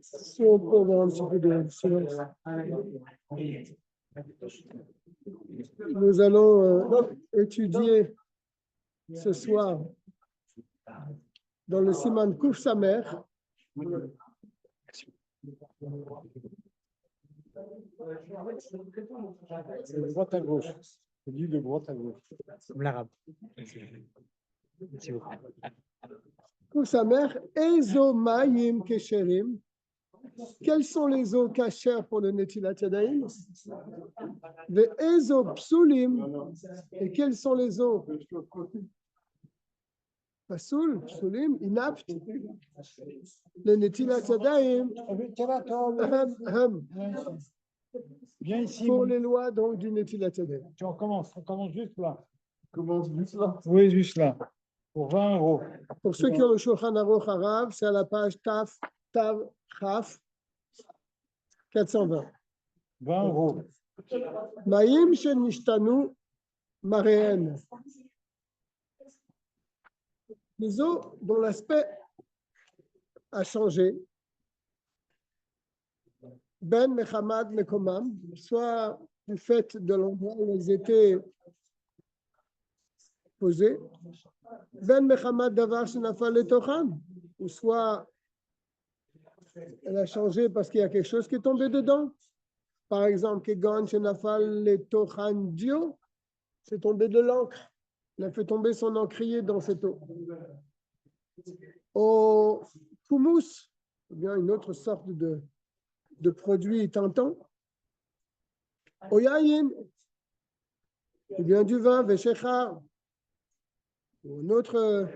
Si on peut avoir un petit peu de silence. Nous allons étudier ce soir dans le Siman Kuf Samer de droite à gauche. Je dis de droite à gauche. Comme l'arabe. Merci beaucoup. Kuf Samer Ezomayim Kesherim. Quelles sont les eaux cachères pour le Netilat Yadayim? Les Ezo Psulim. Et quelles sont les eaux Pasoul, Psulim, Inapt. Le Netilat Yadayim. Viens ici. Pour les lois donc du Netilat Yadayim. On commence juste là. Oui, juste là. Pour 20 euros. Pour ceux qui ont le Shulchan Aruch Harav, c'est à la page Tav Chaf 420. 20 euros. Maïm Shenishtanu Mareen. Les eaux dont l'aspect a changé. Ben Mechamad Mekomam, soit du fait de l'endroit où elles étaient posées. Ben Mechamad Davar Shenafal Letochan, ou soit elle a changé parce qu'il y a quelque chose qui est tombé dedans. Par exemple, Kegon Shenafal Letochan Dio, c'est tombé de l'encre. Il a fait tomber son encrier dans cette eau. Au Hummus, ou bien une autre sorte de produit tentant. Au Yayin, il vient du vin, Veshechar, ou un autre.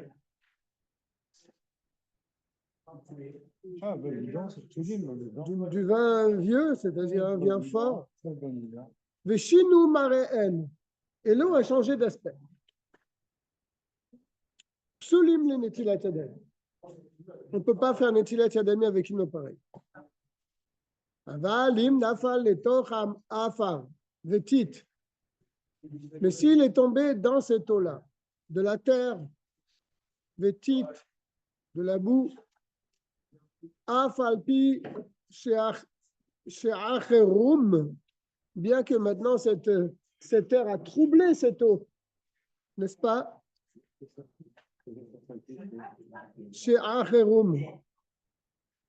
Ah, ben, dis donc, c'est tout du vin vieux, c'est-à-dire un vin fort. Veshinu Mareen. Et l'eau a changé d'aspect. Psulim le Netilat Yadayim. On ne peut pas faire Netilat Yadayim avec une eau pareille. Avalim nafal letocham afar vetit. Mais s'il est tombé dans cette eau-là, de la terre, vetit, de la boue, afalpi she'acherum, bien que maintenant cette terre a troublé cette eau, n'est-ce pas? She'acherum.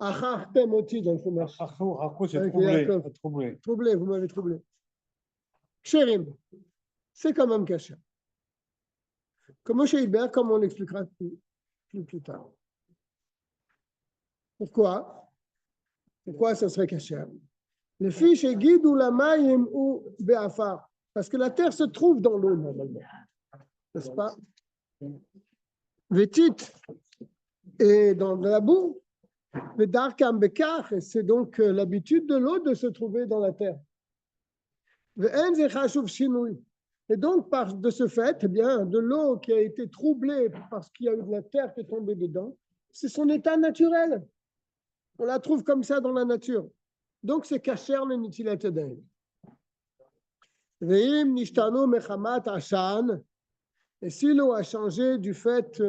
Achartem oti dans le Chumash. C'est troublé. Troublé, vous m'avez troublé. Ksherim, c'est quand même caché. Comme chez Hibert, comme on l'expliquera plus tard. Pourquoi ça serait caché? Le fiche est guide ou la maïm ou be'afar. Parce que la terre se trouve dans l'eau normalement. N'est-ce pas? Vétit et dans de la boue. Le darkam bekar, c'est donc l'habitude de l'eau de se trouver dans la terre. Et donc, de ce fait, eh bien, de l'eau qui a été troublée parce qu'il y a eu de la terre qui est tombée dedans, c'est son état naturel. On la trouve comme ça dans la nature. Donc, c'est kasher le Netilat Yadayim. Ve'im nishtanu mechamat ashan. Et si l'eau a changé du fait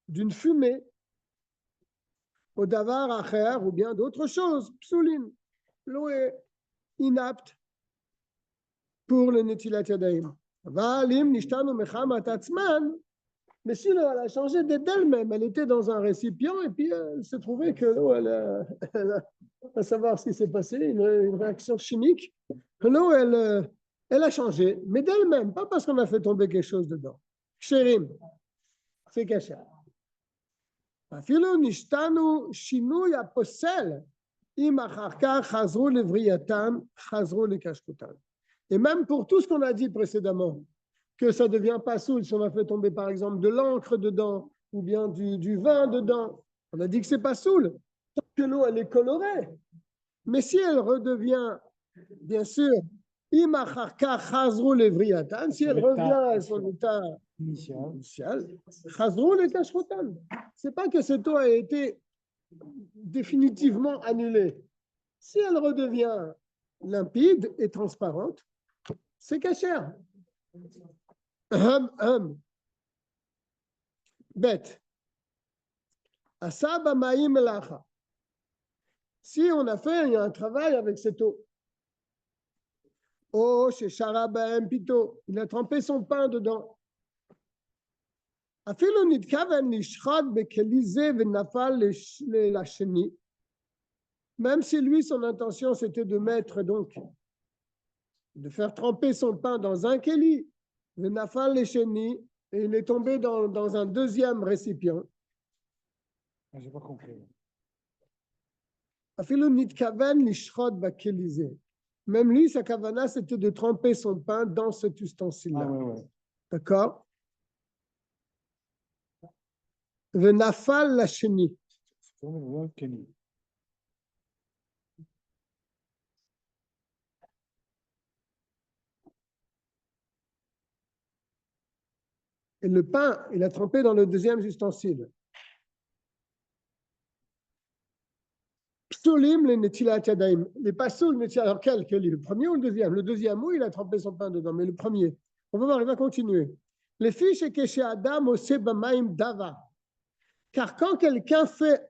d'une fumée, au davar acher, ou bien d'autres choses, psulim, l'eau est inapte pour le Netilat Yadayim. Valim nishtanu mechamat atzman. Mais si l'eau elle a changé d'elle-même, elle était dans un récipient et puis elle s'est trouvée que l'eau, à savoir ce qui s'est passé, une réaction chimique, l'eau elle a changé, mais d'elle-même, pas parce qu'on a fait tomber quelque chose dedans. Ksherim, c'est caché. Afilo nishtanu shinui aposel im achar kach chazru levriyatam chazru lekashkutam. Et même pour tout ce qu'on a dit précédemment, que ça ne devient pas soul si on a fait tomber par exemple de l'encre dedans ou bien du vin dedans, on a dit que ce n'est pas soul, tant que l'eau elle est colorée. Mais si elle redevient, bien sûr, si elle revient à son état initial, c'est pas que cette eau a été définitivement annulée. Si elle redevient limpide et transparente, c'est cachère. Bête. Asaba Maïm Melacha. Si on a fait un travail avec cette eau, oh, chez Sharabem Pito, il a trempé son pain dedans. Afilo nitkaven nishchad bekelize venafal la cheni. Même si lui, son intention, c'était de mettre donc, de faire tremper son pain dans un keli, venafal le cheni, et il est tombé dans un deuxième récipient. J'ai pas compris. Afilo nitkaven nishchad bekelize. Même lui, sa kavana, c'était de tremper son pain dans cet ustensile-là. Ah, ouais. D'accord? Venafal la cheni. Et le pain, il a trempé dans le deuxième ustensile. Psolim les netilat yadaim. Les pasoul netilat. Alors quel le premier ou le deuxième? Le deuxième, où il a trempé son pain dedans, mais le premier. On va voir, il va continuer. Les fiches et que chez Adam au sebamaim dava. Car quand quelqu'un fait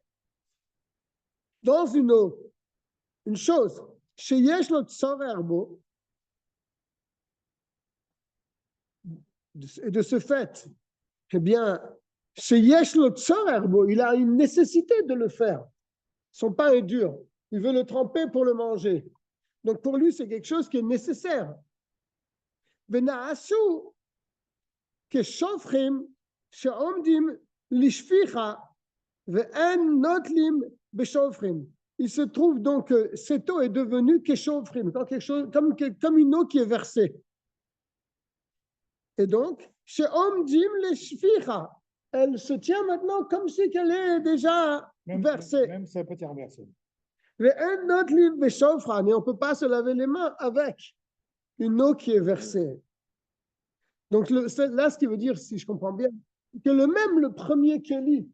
dans une eau une chose, chez Yesh lo tsor herbo, et de ce fait, eh bien, chez Yesh lo tsor herbo, il a une nécessité de le faire. Son pain est dur. Il veut le tremper pour le manger. Donc pour lui, c'est quelque chose qui est nécessaire. Venaasu que shofrim sheomdim lishficha ve'en notlim beshofrim. Il se trouve donc que cette eau est devenue keshofrim, comme une eau qui est versée. Et donc, sheomdim lishficha, elle se tient maintenant comme si elle est déjà versée. Même ça peut être versé. Mais on ne peut pas se laver les mains avec une eau qui est versée. Donc là, ce qui veut dire, si je comprends bien, que le premier Kéli,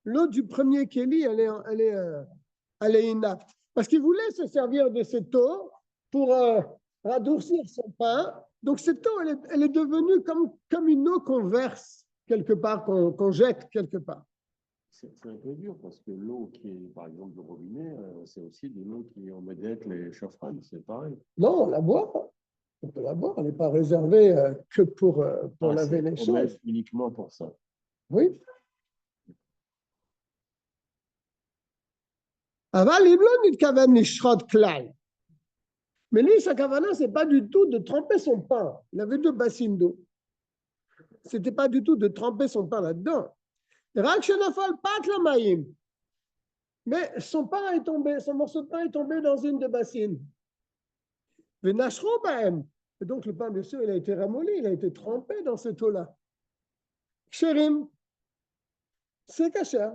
l'eau du premier Kéli, elle est inapte. Parce qu'il voulait se servir de cette eau pour radoucir son pain. Donc cette eau, elle est devenue comme une eau qu'on verse quelque part, qu'on jette quelque part. C'est un peu dur parce que l'eau qui est, par exemple, du robinet, c'est aussi de l'eau qui est en médecine, les chaufferons, c'est pareil. Non, on la boit. On peut la boire. Elle n'est pas réservée que pour laver les choses. Uniquement pour ça. Oui. Mais lui, sa kavana, ce n'est pas du tout de tremper son pain. Il avait 2 bassines d'eau. Ce n'était pas du tout de tremper son pain là-dedans. Mais son pain est tombé, son morceau de pain est tombé dans une des bassines. Et donc le pain, bien sûr, il a été ramolli, il a été trempé dans cette eau-là. Chérim, c'est kasher,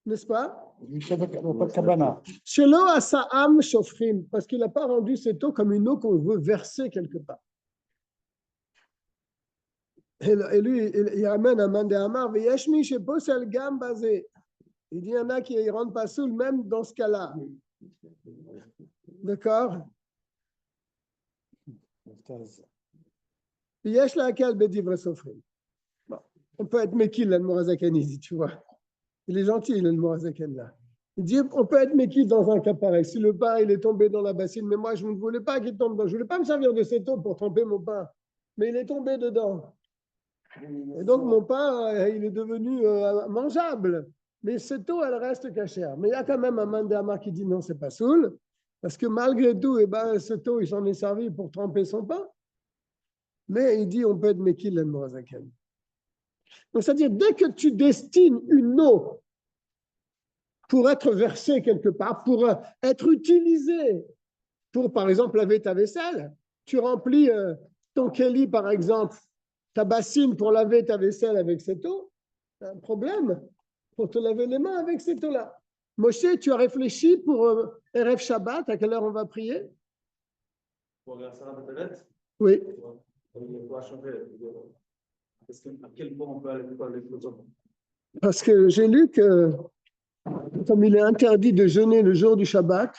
n'est-ce pas? Pas de cabana. Shelo asa'am shofrim, parce qu'il n'a pas rendu cette eau comme une eau qu'on veut verser quelque part. Et lui, il amène un mandéamar, veyeshmi sheposel gam basé. Il dit, il y en a qui ne rendent pas soul même dans ce cas-là. D'accord? Yesh laquelle bedivre sofrim. Bon, on peut être mekil, l'Admorazaken, il dit, tu vois. Il est gentil, l'Admorazaken, là. Il dit, on peut être mekil dans un cas pareil. Si le pain, il est tombé dans la bassine, mais moi, je ne voulais pas qu'il tombe dans. Je ne voulais pas me servir de cette eau pour tremper mon pain. Mais il est tombé dedans. Et donc, mon pain, il est devenu mangeable. Mais cette eau, elle reste cachère. Mais il y a quand même un mandéamar qui dit non, c'est pas soul. Parce que malgré tout, eh ben, cette eau, il s'en est servi pour tremper son pain. Mais il dit, on peut être mekil l'Admorazaken. Donc, c'est-à-dire, dès que tu destines une eau pour être versée quelque part, pour être utilisée pour, par exemple, laver ta vaisselle, tu remplis ton kéli, par exemple, ta bassine pour laver ta vaisselle avec cette eau, c'est un problème pour te laver les mains avec cette eau-là. Moshe, tu as réfléchi pour Erev Shabbat, à quelle heure on va prier? Pour la salade de lettres? Oui. À quel point on peut aller par les photos? Parce que j'ai lu que, comme il est interdit de jeûner le jour du Shabbat,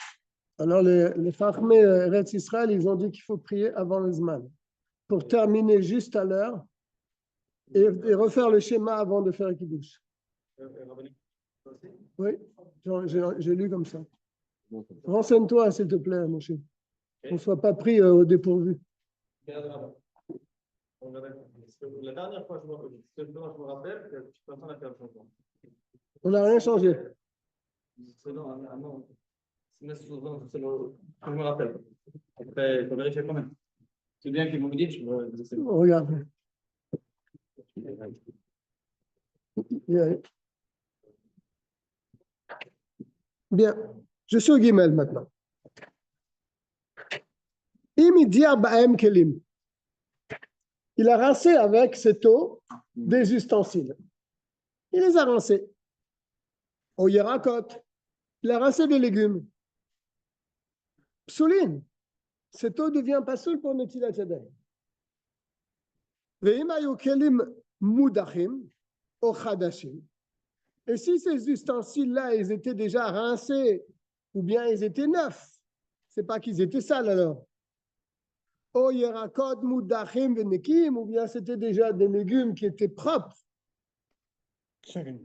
alors les Chachmei Eretz Israël, ils ont dit qu'il faut prier avant le Zman, pour terminer juste à l'heure et refaire le schéma avant de faire le Kiddush. Oui, j'ai lu comme ça. Renseigne-toi, s'il te plaît, mon cher. Qu'on ne soit pas pris au dépourvu. La dernière fois, je me rappelle que personne n'a fait un changement. On n'a rien changé. Je me rappelle. Après, il faut vérifier quand même. C'est bien qu'ils m'ont dit, je me Regarde. Bien, je suis au Guimel maintenant. Kelim. Il a rincé avec cette eau des ustensiles. Il les a rincés. Au Yerakot, il a rincé des légumes. Psoulin, cette eau devient pas seule pour Netilat Yadayim. Ve'im hayu kelim mudachim o chadashim. Et si ces ustensiles-là, ils étaient déjà rincés, ou bien ils étaient neufs, c'est pas qu'ils étaient sales alors. O yerakot mudachim venekim, ou bien c'était déjà des légumes qui étaient propres. Ksherim.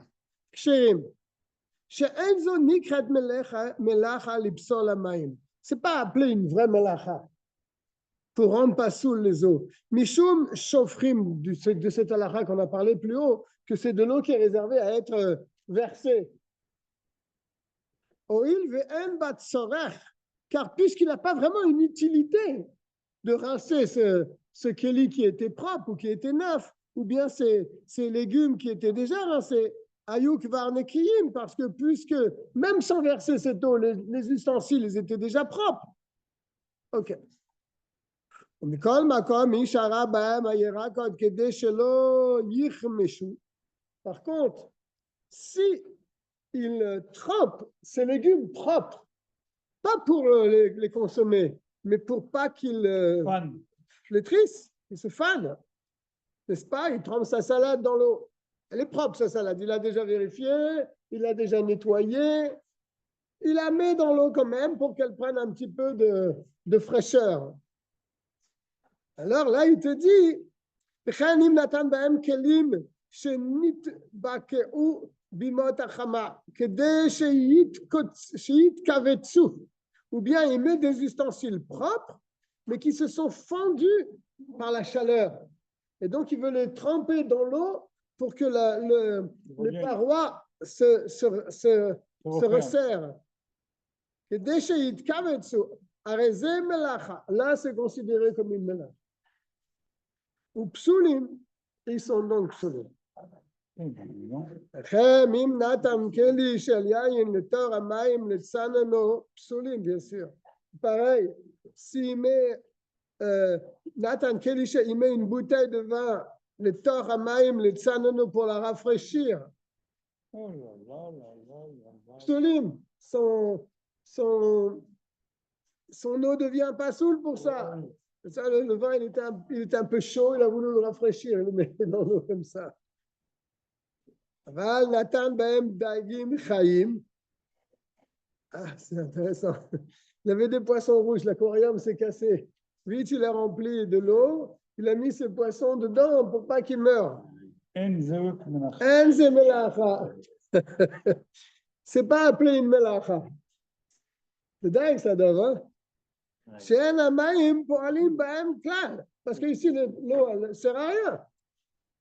She'enzo nikrat melacha lipsol hamayim. C'est pas appelé une vraie melacha pour rendre pas saoul les eaux. Mishum shofrim, de cette halakha qu'on a parlé plus haut, que c'est de l'eau qui est réservée à être versée. Oil ve'en bat sorech, car puisqu'il n'a pas vraiment une utilité de rincer ce keli qui était propre ou qui était neuf, ou bien ces légumes qui étaient déjà rincés, ayuk varnekiyim, parce que puisque même sans verser cette eau, les ustensiles ils étaient déjà propres. Ok. Par contre, si il trempe ces légumes propres, pas pour les consommer, mais pour pas qu'ils flétrissent, ils se fanent, n'est-ce pas? Il trempe sa salade dans l'eau. Elle est propre, sa salade. Il a déjà vérifié, il a déjà nettoyé. Il la met dans l'eau quand même pour qu'elle prenne un petit peu de fraîcheur. Alors là, il te dit, ou bien il met des ustensiles propres, mais qui se sont fendus par la chaleur. Et donc, il veut les tremper dans l'eau pour que les parois se resserrent. Là, c'est considéré comme une melacha. Ou psulim, ils sont donc psulim. Bien sûr. Pareil, s'il met Nathan Kelisha, il met une bouteille de vin, le tor hamayim, le tsanano pour la rafraîchir. Psulim, son eau devient pas saoule pour ça. Ça, le vin, il était un peu chaud, il a voulu le rafraîchir, il le met dans l'eau comme ça. Aval Nathan Bahem Dagim Chaim. Ah, c'est intéressant. Il y avait des poissons rouges, l'aquarium s'est cassé. Vite, il a rempli de l'eau, il a mis ses poissons dedans pour pas qu'ils meurent. Enze melacha. C'est pas appelé une melacha. C'est dingue ça, Dov, hein? Parce qu'ici, l'eau ne sert à rien.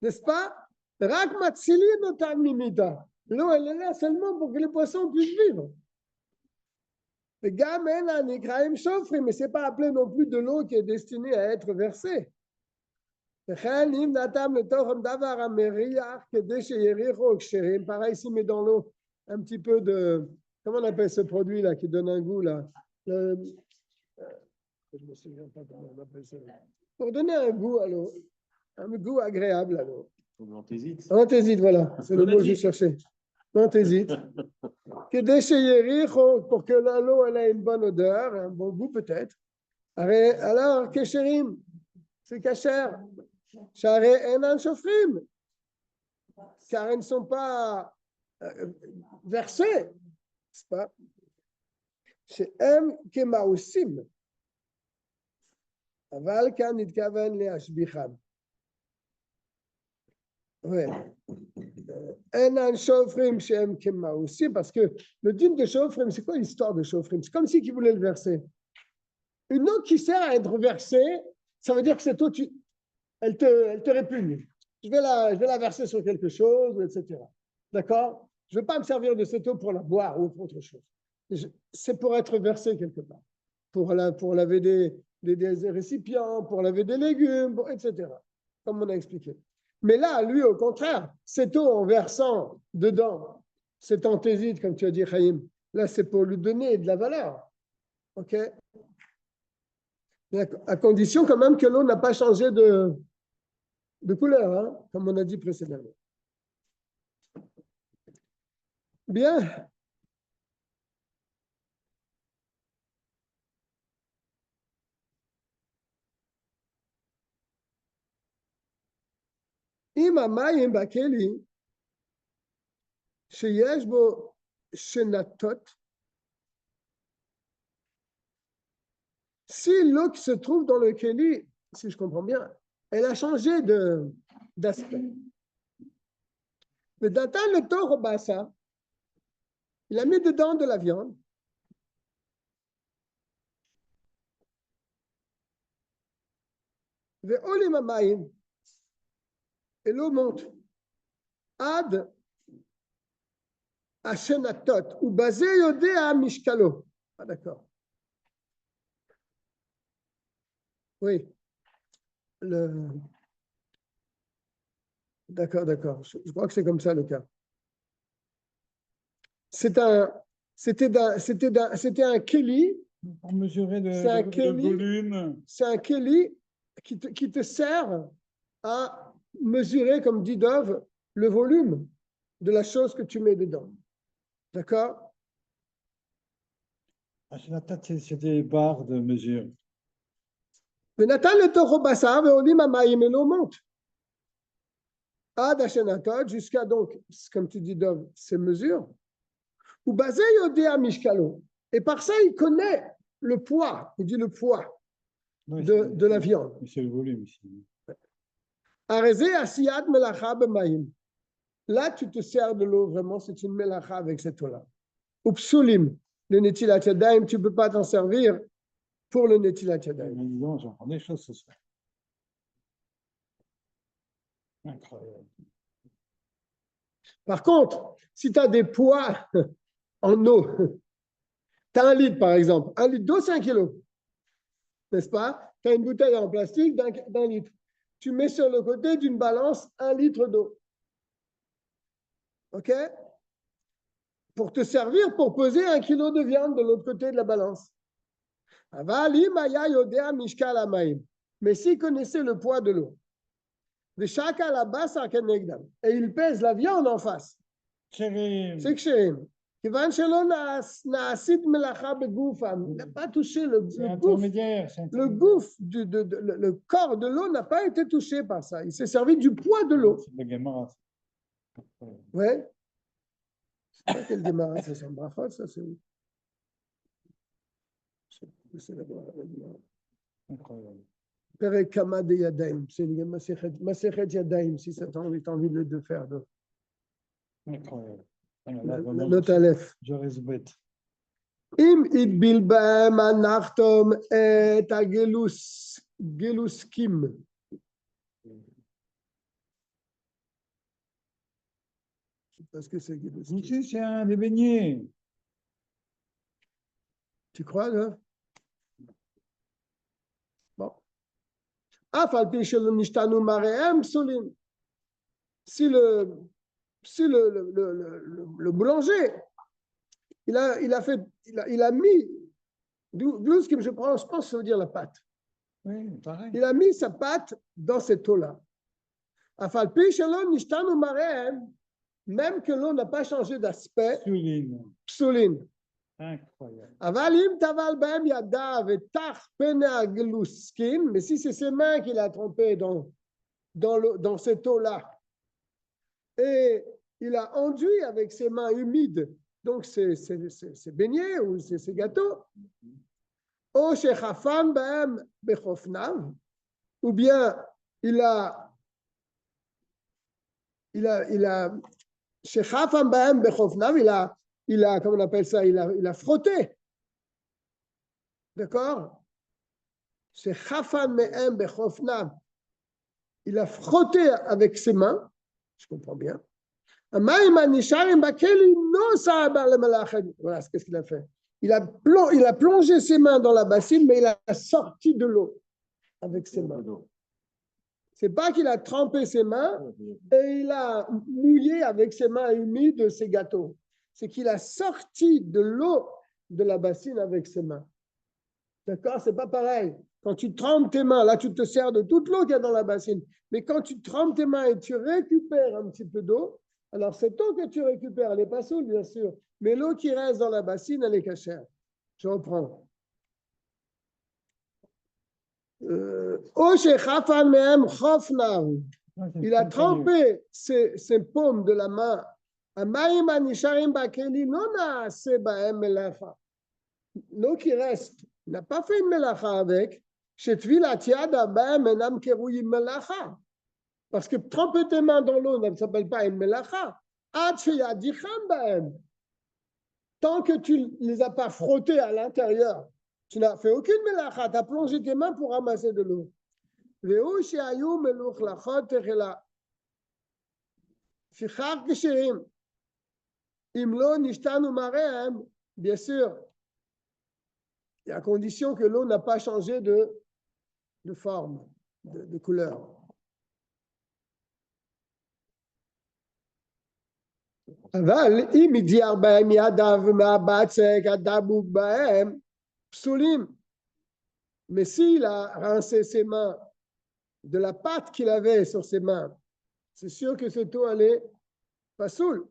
N'est-ce pas? L'eau, elle est là seulement pour que les poissons puissent vivre. Mais ce n'est pas appelé non plus de l'eau qui est destinée à être versée. Pareil, s'il met dans l'eau un petit peu de... Comment on appelle ce produit-là qui donne un goût là? Je me souviens pas comment on appelle ça. Pour donner un goût à l'eau, un goût agréable à l'eau. L'anthésite. L'anthésite, voilà, c'est le mot que je cherchais. L'anthésite. Pour que l'eau elle ait une bonne odeur, un bon goût peut-être. Alors, kesherim, c'est kasher. Share enan shofrim, car elles ne sont pas versées, n'est-ce pas? Chez M kemaousim. Aval kan nitkaven leashbicham. Ouais. Enan Shofrim Shem Kema aussi, parce que le dîme de Shofrim, c'est quoi l'histoire de Shofrim? C'est comme si qui voulait le verser. Une eau qui sert à être versée, ça veut dire que cette eau, elle te répugne. Je vais la verser sur quelque chose, etc. D'accord? Je ne vais pas me servir de cette eau pour la boire ou pour autre chose. C'est pour être versé quelque part. Pour laver des récipients, pour laver des légumes, etc. Comme on a expliqué. Mais là, lui, au contraire, cette eau en versant dedans, cette anthésite, comme tu as dit, Chaim, là, c'est pour lui donner de la valeur. OK? À condition quand même que l'eau n'a pas changé de couleur, hein, comme on a dit précédemment. Bien. אם המים בכלי שיש בו שנתות, si l'eau qui se trouve dans le keli, si je comprends bien, elle a changé d'aspect. Mais d'atteindre le taureau bassa, il a mis dedans de la viande. Et l'eau monte. Ad Ashenatot, ou basé yodé à Mishkalo. Ah, d'accord. Oui. D'accord. Je crois que c'est comme ça le cas. C'était un keli. Pour mesurer le volume. C'est un keli qui te sert à mesurer, comme dit Dov, le volume de la chose que tu mets dedans. D'accord? La tête, c'est des barres de mesure. Et l'eau monte. Ad Ashenatot, jusqu'à donc, comme tu dis Dov, ces mesures. Ou basé Yodéa Mishkalo. Et par ça, il connaît le poids. Il dit le poids de la viande. C'est le volume ici. Arezé Asiyad Melacha B'Mayim. Là, tu te sers de l'eau, vraiment, c'est une melacha avec cette eau-là. Ou psulim, le netilat yadayim, tu ne peux pas t'en servir pour le netilat yadayim. J'entends des choses ce soir. Incroyable. Par contre, si tu as des poids en eau, tu as un litre par exemple, un litre d'eau, c'est 1 kilo, n'est-ce pas? Tu as une bouteille en plastique d'un litre. Tu mets sur le côté d'une balance 1 litre d'eau. OK? Pour te servir pour peser 1 kilo de viande de l'autre côté de la balance. Mais s'il connaissait le poids de l'eau, et il pèse la viande en face, c'est que chez il n'a pas touché le gouffre, le corps de l'eau n'a pas été touché par ça. Il s'est servi du poids de l'eau. Ouais. C'est pas quel démarrage, c'est un brachot, ça c'est où? C'est d'abord la Gemara. Incroyable. Perek Kama de Yadaim, c'est une Masechet Yadaim, si ça t'envie de faire. Incroyable. Note Aleph. J'aurais bête. Im idbil b'hem anachtom et geluskim. Parce que c'est geluskim. Ici, c'est un des beignets. Tu crois, là? Bon. Afalpi shel nishtanu marehem psulim. Si le boulanger, il a mis, gluskim, je pense que ça veut dire la pâte. Oui, pareil. Il a mis sa pâte dans cette eau-là. Afalpi shel nishtanu marehem, même que l'eau n'a pas changé d'aspect. Psulim. Incroyable. Avalim taval b'hem yadav et tach pena gluskin, mais si c'est ses mains qu'il a trompé dans cette eau-là, et il a enduit avec ses mains humides, donc c'est beignets ou c'est gâteaux, ou shechafan b'hem bechofnav, ou bien il a chez Chafam Bahem Bechofnav, comment on appelle ça, il a frotté. D'accord? Chez Chafam Mehem Bechofnav, il a frotté avec ses mains, je comprends bien. Voilà, c'est ce qu'il a fait. Il a plongé ses mains dans la bassine, mais il a sorti de l'eau avec ses mains. C'est pas qu'il a trempé ses mains et il a mouillé avec ses mains humides ses gâteaux. C'est qu'il a sorti de l'eau de la bassine avec ses mains. D'accord? C'est pas pareil. Quand tu trempes tes mains, là tu te sers de toute l'eau qu'il y a dans la bassine. Mais quand tu trempes tes mains et tu récupères un petit peu d'eau, alors cette eau que tu récupères, elle n'est pas saoule, bien sûr. Mais l'eau qui reste dans la bassine, elle est cachère. Je reprends. Il a trempé ses paumes de la main. L'eau qui reste, il n'a pas fait une melacha avec. Parce que tremper tes mains dans l'eau ne s'appelle pas une melacha. Tant que tu ne les as pas frottés à l'intérieur, tu n'as fait aucune melacha, tu as plongé tes mains pour ramasser de l'eau. Bien sûr, il y a condition que l'eau n'a pas changé de forme, de couleur. אבל אם הדיח בהם ידיו מהבצק הדבוק בהם פסולים. Mais s'il a rincé ses mains de la pâte qu'il avait sur ses mains, c'est sûr que cette eau elle est pas saoule.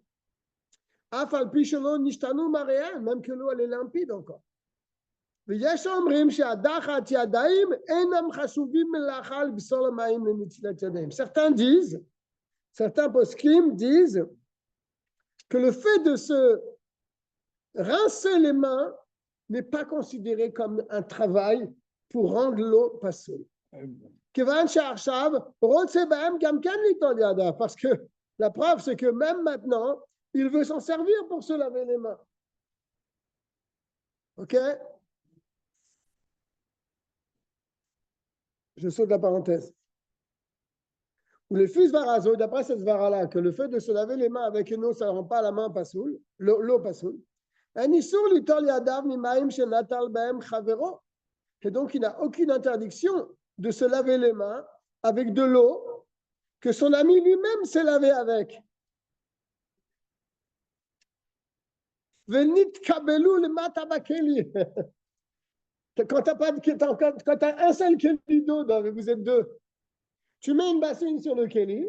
Af al pi shelo nishtanu mareim, même que l'eau elle est limpide encore. ויש אומרים שהדחת ידיים אינם חשובים מלאכה לבשור המים לנטילת ידיים. Certains poskim disent que le fait de se rincer les mains n'est pas considéré comme un travail pour rendre l'eau pas saoule. Parce que la preuve, c'est que même maintenant, il veut s'en servir pour se laver les mains. Ok? Je saute la parenthèse. Ou les fils varazo, d'après cette vara-là, que le fait de se laver les mains avec une eau, ça ne rend pas la main pas saoule, l'eau pas saoule. Et donc, il n'a aucune interdiction de se laver les mains avec de l'eau que son ami lui-même s'est lavé avec. Quand tu as un seul keli d'eau, vous êtes deux, tu mets une bassine sur le keli,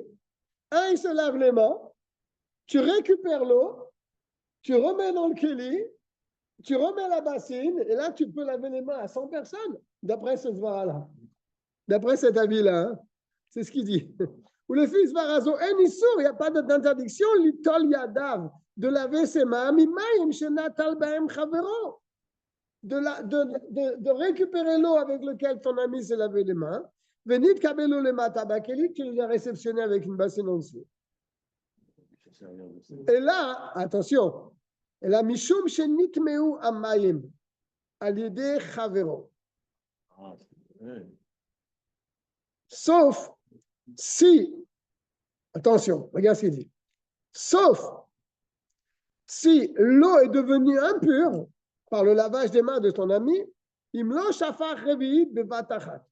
un il se lave les mains, tu récupères l'eau, tu remets dans le keli, tu remets la bassine, et là tu peux laver les mains à 100 personnes, d'après ce svara-là, d'après cet avis-là, hein. C'est ce qu'il dit. Ou le fils varazo, il n'y a pas d'interdiction, l'itol yadav, de laver ses mains, de récupérer l'eau avec laquelle ton ami s'est lavé les mains, venir de kabelo le matabakeli, tu l'as réceptionné avec une bassine en dessous. Et là, attention, et là, mishum shenitmeu amayim, alide chavero. Sauf si, attention, regarde ce qu'il dit, sauf si l'eau est devenue impure par le lavage des mains de ton ami, imlo shafar revi'it bevatachat.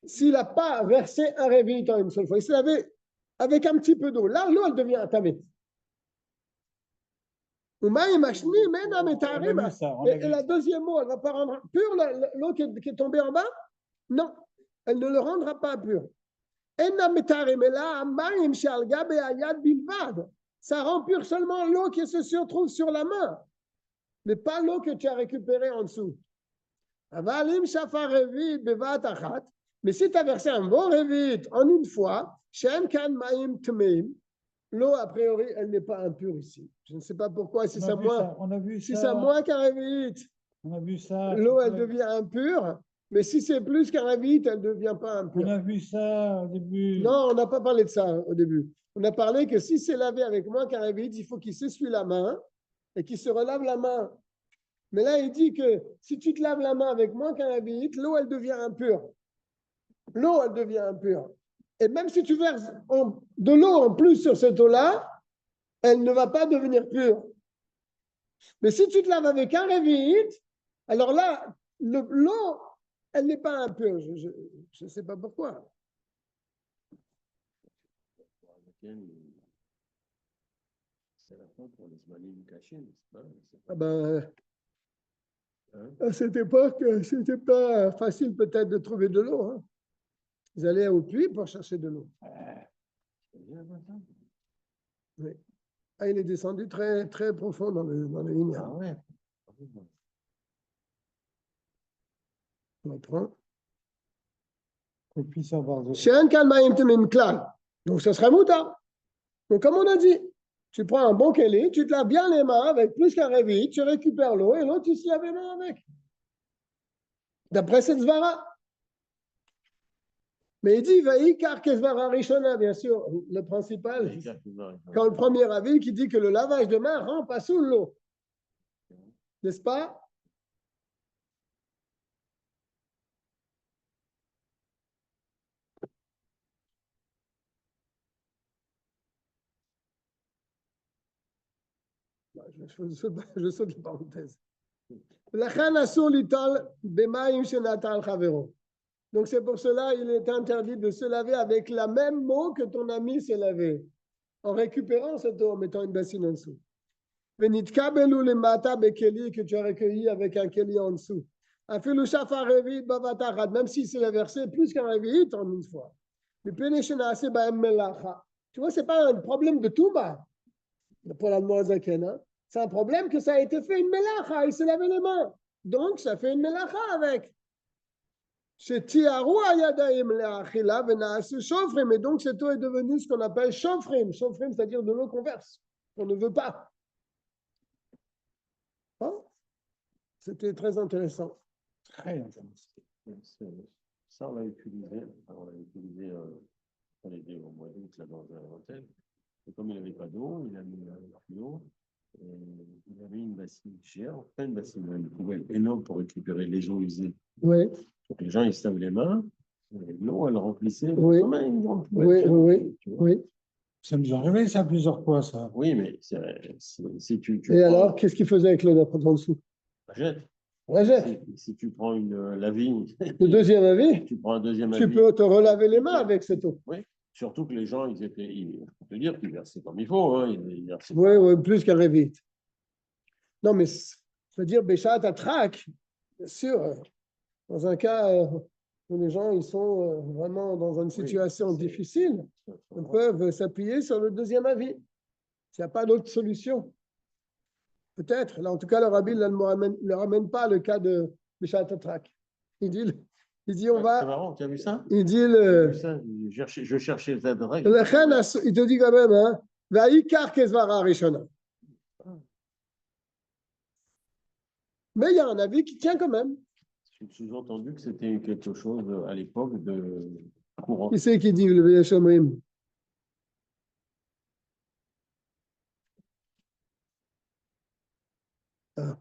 S'il n'a pas versé un revi'it en une seule fois, il s'est lavé avec un petit peu d'eau. Là, l'eau, elle devient tamé. Et la deuxième eau, elle ne va pas rendre pure l'eau qui est tombée en bas? Non, elle ne le rendra pas pur. Ça rend pur seulement l'eau qui se trouve sur la main, mais pas l'eau que tu as récupérée en dessous. Mais si tu as versé un bon révit en une fois, l'eau, a priori, elle n'est pas impure ici. Je ne sais pas pourquoi, si ça moins qu'un révit, on a vu ça. l'eau, elle devient impure. Mais si c'est plus qu'un révite, elle ne devient pas On impure. a vu ça au début. Non, on n'a pas parlé de ça au début. On a parlé que si c'est lavé avec moins qu'un révite, il faut qu'il s'essuie la main et qu'il se relave la main. Mais là, il dit que si tu te laves la main avec moins qu'un révite, l'eau, elle devient impure. L'eau, elle devient impure. Et même si tu verses de l'eau en plus sur cette eau-là, elle ne va pas devenir pure. Mais si tu te laves avec un révite, alors là, l'eau, elle n'est pas impure. Je ne sais pas pourquoi. C'est la fin pour les Zmanim cachés, n'est-ce pas? Ah ben, Hein? à cette époque, c'était pas facile peut-être de trouver de l'eau. Hein. Ils allaient au puits pour chercher de l'eau. C'est bien, ça? Oui. Ah, il est descendu très, très profond dans le Inya. Ah ouais. On prend. Qu'on puisse avoir de... She'en kan ma'im temim klal. Donc, ce serait mouta. Donc, comme on a dit, tu prends un bon keli, tu te laves bien les mains avec plus qu'un réveil, tu récupères l'eau et l'autre, tu se laves les mains avec. D'après cette zvara. Mais il dit, vaï kar kesvara rishona, bien sûr, le principal. Quand le premier avis qui dit que le lavage de main rend pas sous l'eau. N'est-ce pas? Je saute la parenthèse. Donc c'est pour cela il est interdit de se laver avec la même eau que ton ami s'est lavé, en récupérant cette eau, en mettant une bassine en dessous. Que tu as recueilli avec un keli en dessous. Même si c'est la versé plus qu'un révit en une fois. Tu vois, ce n'est pas un problème de tout bas pour la Zaken, hein? C'est un problème que ça a été fait une melacha, il s'est lavé les mains. Donc, ça fait une melacha avec. Mais donc, cette eau est devenue ce qu'on appelle shofrim. Shofrim, c'est-à-dire de l'eau qu'on verse, qu'on ne veut pas. Hein? C'était très intéressant. Très intéressant. Ça, on l'a utilisé. On était au mois d'août là dans un hôtel. Et comme il n'avait pas d'eau, il a mis un tuyau. Il avait une bassine géante, pas une bassine, une poubelle énorme pour récupérer les eaux usées. Oui. Donc les gens, ils se lavent les mains. L'eau, elle remplissait Oui. comme une grande poubelle. Oui. Ça nous est arrivé, ça, plusieurs fois, ça. Oui, mais si tu et alors, qu'est-ce qu'il faisait avec l'eau en dessous? Jette. La jette. Si tu prends la vigne, le deuxième avis, tu prends un deuxième tu avis. peux te relaver les mains avec cette eau. Oui, surtout que les gens, il faut te dire qu'ils versaient comme il faut. Hein, oui, plus qu'un révite. Non, mais c'est-à-dire, Béchat Atrak, bien sûr, dans un cas où les gens ils sont vraiment dans une situation difficile, ils peuvent s'appuyer sur le deuxième avis. S'il n'y a pas d'autre solution. Peut-être. Là, en tout cas, le rabbi ne leur amène pas le cas de Béchat Atrak. Il dit, on va. C'est marrant, tu as vu ça? Il dit je cherchais le Zadrak. Il te dit quand même, hein, Vaïkar Kesvara Rishona. Mais il y a un avis qui tient quand même. J'ai sous-entendu que c'était quelque chose à l'époque de courant. Qui c'est qui dit le Véchomrim? Ah.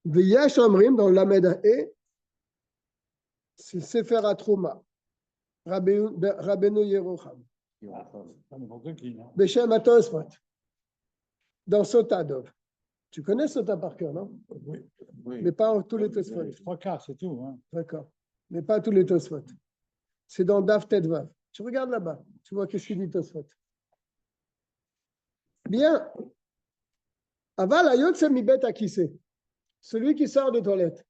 Veyesh Omrim dans l'Amed et c'est Sefer HaTrouma, Rabbeinu Yerucham. Beshem HaTosfot, dans Sotadov. Tu connais Sota par cœur, non? Oui. Mais pas tous les Tosfot. 3 quarts, c'est tout. Hein. D'accord. Mais pas tous les Tosfot. C'est dans Daf Tedvav. Tu regardes là-bas, tu vois qu'est-ce qu'il dit Tosfot. Bien. Aval Ayot Semibet Akise. Celui qui sort des toilettes.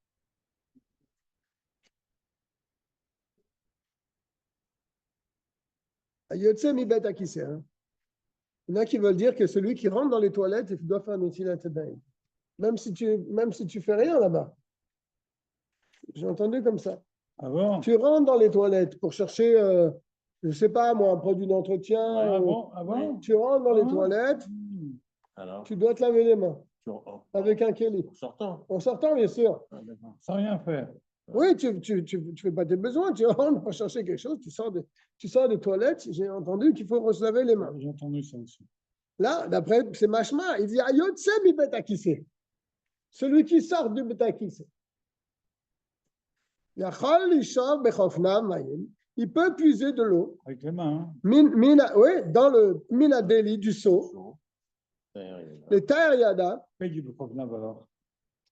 Ayotse Mibet Akise. Il y en a qui veulent dire que celui qui rentre dans les toilettes, il doit faire un Netilat Yadayim. Même si tu fais rien là-bas. J'ai entendu comme ça. Ah bon? Tu rentres dans les toilettes pour chercher je ne sais pas moi, un produit d'entretien, Ah bon? Ah bon? tu rentres dans les Ah. toilettes, Alors, tu dois te laver les mains avec un kéli. en sortant. En sortant, bien sûr. Ah, d'accord. Sans rien faire. Oui, tu fais pas tes besoins, tu rentres pour chercher quelque chose, tu sors des toilettes, j'ai entendu qu'il faut se laver les mains. J'ai entendu ça aussi. Là, d'après, c'est Mashma, il dit Ayotse mi betakise. Celui qui sort du betakise. Yachol lishov bechofnav mayim. Il peut puiser de l'eau. Avec les mains. Hein. Oui, dans le minadeli du seau. Le taïr yada. Pourquoi il veut provenable alors?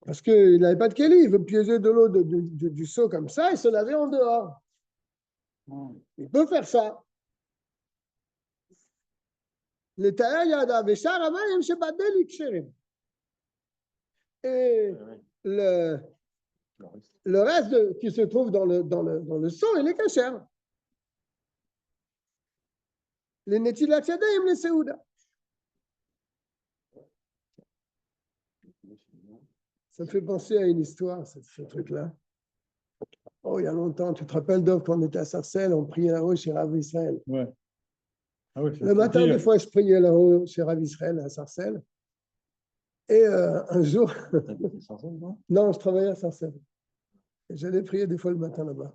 Parce qu'il n'avait pas de kéli, il veut puiser de l'eau du seau comme ça et se laver en dehors. Il peut faire ça. Le taïr yada veshar amayim shebadeli ksherim. Et le reste qui se trouve dans le seau, il est kasher. Les netilat yadayim, les seouda. Ça me fait penser à une histoire, ce truc-là. Oh, il y a longtemps, tu te rappelles, Dov, quand on était à Sarcelles, on priait là-haut chez Rav Israël. Ouais. Ah oui, Le matin, des fois, je priais là-haut chez Rav Israël à Sarcelles. Et un jour. Non, je travaillais à Sarcelles. Et j'allais prier des fois le matin là-bas.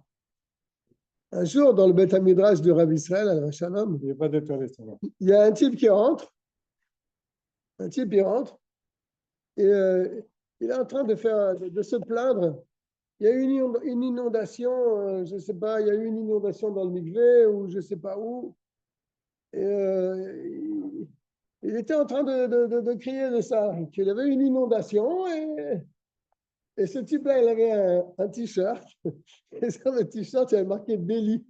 Un jour, dans le Beth Midrash de Rav Israël, à la Shalom, il n'y a pas de toilette. Il y a un type qui rentre. Un type, il rentre. Et il est en train de se plaindre. Il y a eu une inondation, je ne sais pas, il y a eu une inondation dans le mikvé ou je ne sais pas où. Et il était en train de crier de ça, qu'il avait une inondation et ce type-là, il avait un t-shirt. Et sur le t-shirt, il y avait marqué Délit.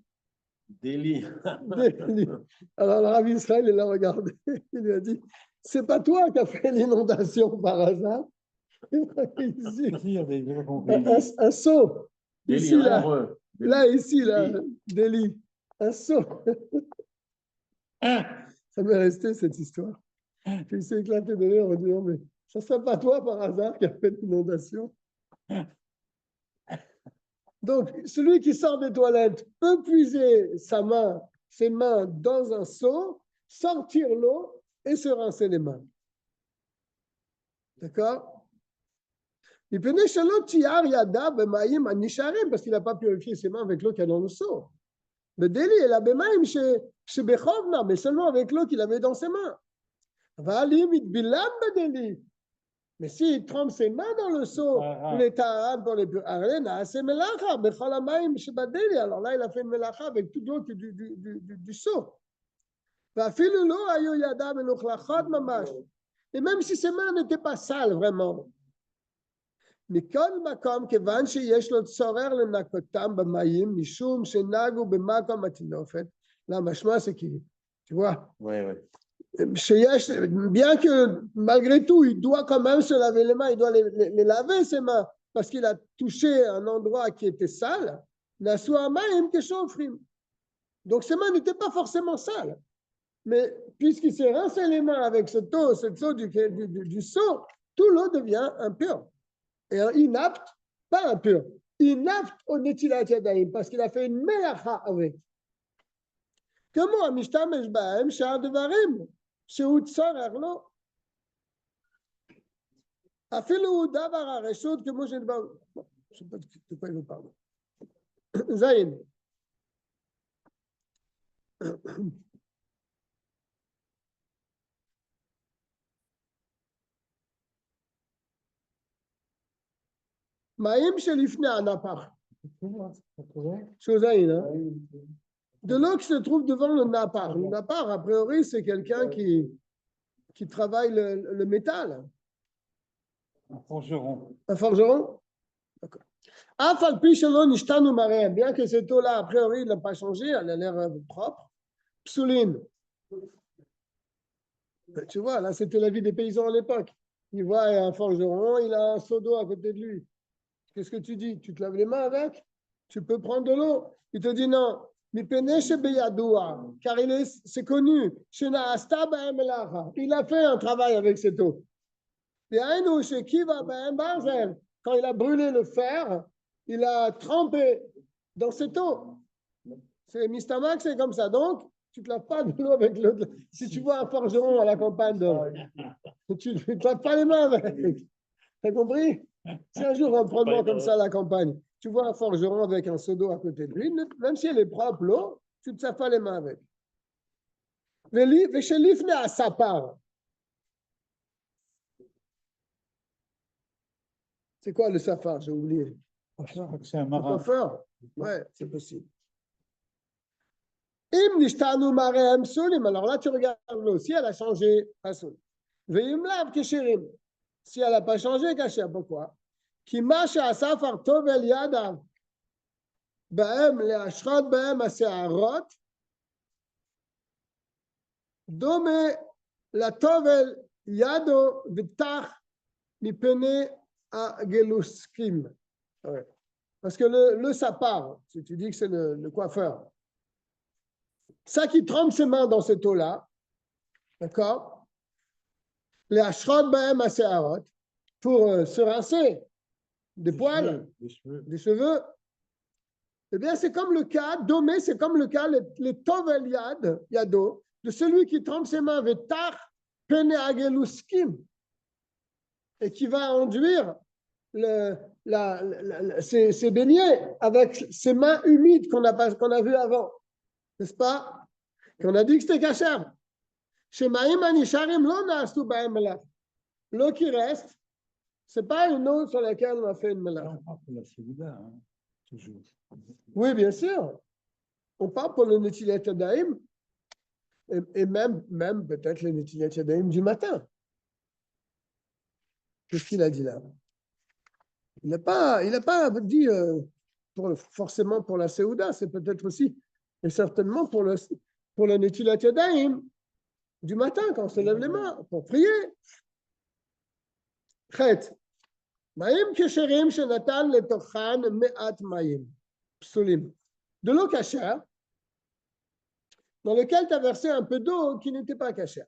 Délit. Délit. Alors le Rav Israël, il l'a regardé. Il lui a dit, c'est pas toi qui as fait l'inondation par hasard. Ici, un seau. Ici, là, ici, là, Délit. Un seau. Ça m'est resté cette histoire. Puis il s'est éclaté de rire en disant, mais ça ne serait pas toi par hasard qui a fait l'inondation. Donc, celui qui sort des toilettes peut puiser ses mains dans un seau, sortir l'eau et se rincer les mains. D'accord? Parce qu'il n'a pas purifié ses mains avec l'eau qu'il y a dans le seau. Le délit est la bémaïm chez Bechovna, mais seulement avec l'eau qu'il avait dans ses mains. Mais s'il trempe ses mains dans le seau, les ta'am pour les alors là, il a fait une melacha avec toute l'eau du seau. Et même si ses mains n'étaient pas sales vraiment. מכל מקום, כיוון שיש לו צורר לנקותם במים, משום שנגו במקום התינופת, למשמע c'est qui, tu vois, bien que malgré tout, il doit quand même se laver les mains, il doit les laver ses mains, parce qu'il a touché un endroit qui était sale, donc ses mains n'étaient pas forcément sales, mais puisqu'il s'est rincé les mains avec cette eau du seau, tout l'eau devient impure. Et inapte, pas impur, inapte au netilat yadayim, parce qu'il a fait une melacha avec. Comment amishtamesh ba'em shar devarim, shehu tzorer lo. Afilu davar hareshut, כמו שדבר, je sais pas de quoi il me parle. Zayin. Maïm shelifne anapar. Chosaïn, hein? De l'eau qui se trouve devant le napar. Le napar, a priori, c'est quelqu'un qui travaille le métal. Un forgeron. Un forgeron? D'accord. Bien que cette eau-là, a priori, il n'a pas changé, elle a l'air propre. Psoulin. Tu vois, là, c'était la vie des paysans à l'époque. Il voit un forgeron, il a un seau d'eau à côté de lui. Qu'est-ce que tu dis? Tu te laves les mains avec? Tu peux prendre de l'eau? Il te dit non. Car c'est connu. Il a fait un travail avec cette eau. Quand il a brûlé le fer, il a trempé dans cette eau. C'est Mistamak, c'est comme ça. Donc, tu ne te laves pas de l'eau avec l'autre. Si tu vois un forgeron à la campagne, tu ne te laves pas les mains avec. T'as compris? Si un jour, prends-moi comme ça à la campagne, tu vois un forgeron avec un seau d'eau à côté de lui, même si elle est propre, l'eau, tu ne te laves pas les mains avec. Chez l'ifne à sa part. C'est quoi le safar? J'ai oublié. C'est un Le marin. coiffeur? Ouais, c'est possible. Im nishtanu marehem solim. Alors là, tu regardes l'eau. Si elle a changé, pasoul. Veim lav kesherim. Si elle n'a pas changé, kasher. Pourquoi? Ki ma she'asafar tov el yadav. Ba'em le'ashrot ba'em ha'se'arot. Dome la tov el yado v'tach mipene ha'geluskim. Ouais. Parce que le sapar, si tu dis que c'est le coiffeur, ça qui trempe ses mains dans cette eau-là, d'accord? Les ashrot ba'em ha'se'arot, pour se rincer des poils, des cheveux. Eh bien, c'est comme le cas, domé, c'est comme le cas, les tovel yado, de celui qui trempe ses mains avec tar pene ageluskim, et qui va enduire ses beignets avec ses mains humides qu'on a vu avant, n'est-ce pas? Qu'on a dit que c'était kasher. Shemaim anisharim lo na'astu ba'em melach. L'eau qui reste, c'est pas une eau sur laquelle on a fait une melach. On parle pour la Séouda, hein, toujours. Oui, bien sûr. On parle pour le Netilat Yadayim et même peut-être le Netilat Yadayim du matin. Qu'est-ce qu'il a dit là? Il n'a pas dit forcément pour la Séouda, c'est peut-être aussi et certainement pour le Netilat Yadayim du matin quand on se lève les mains pour prier. Chet. Maïm kesherim shenatan letochan me'at maïm. Psulim. De l'eau cachère, dans lequel tu as versé un peu d'eau qui n'était pas cachère.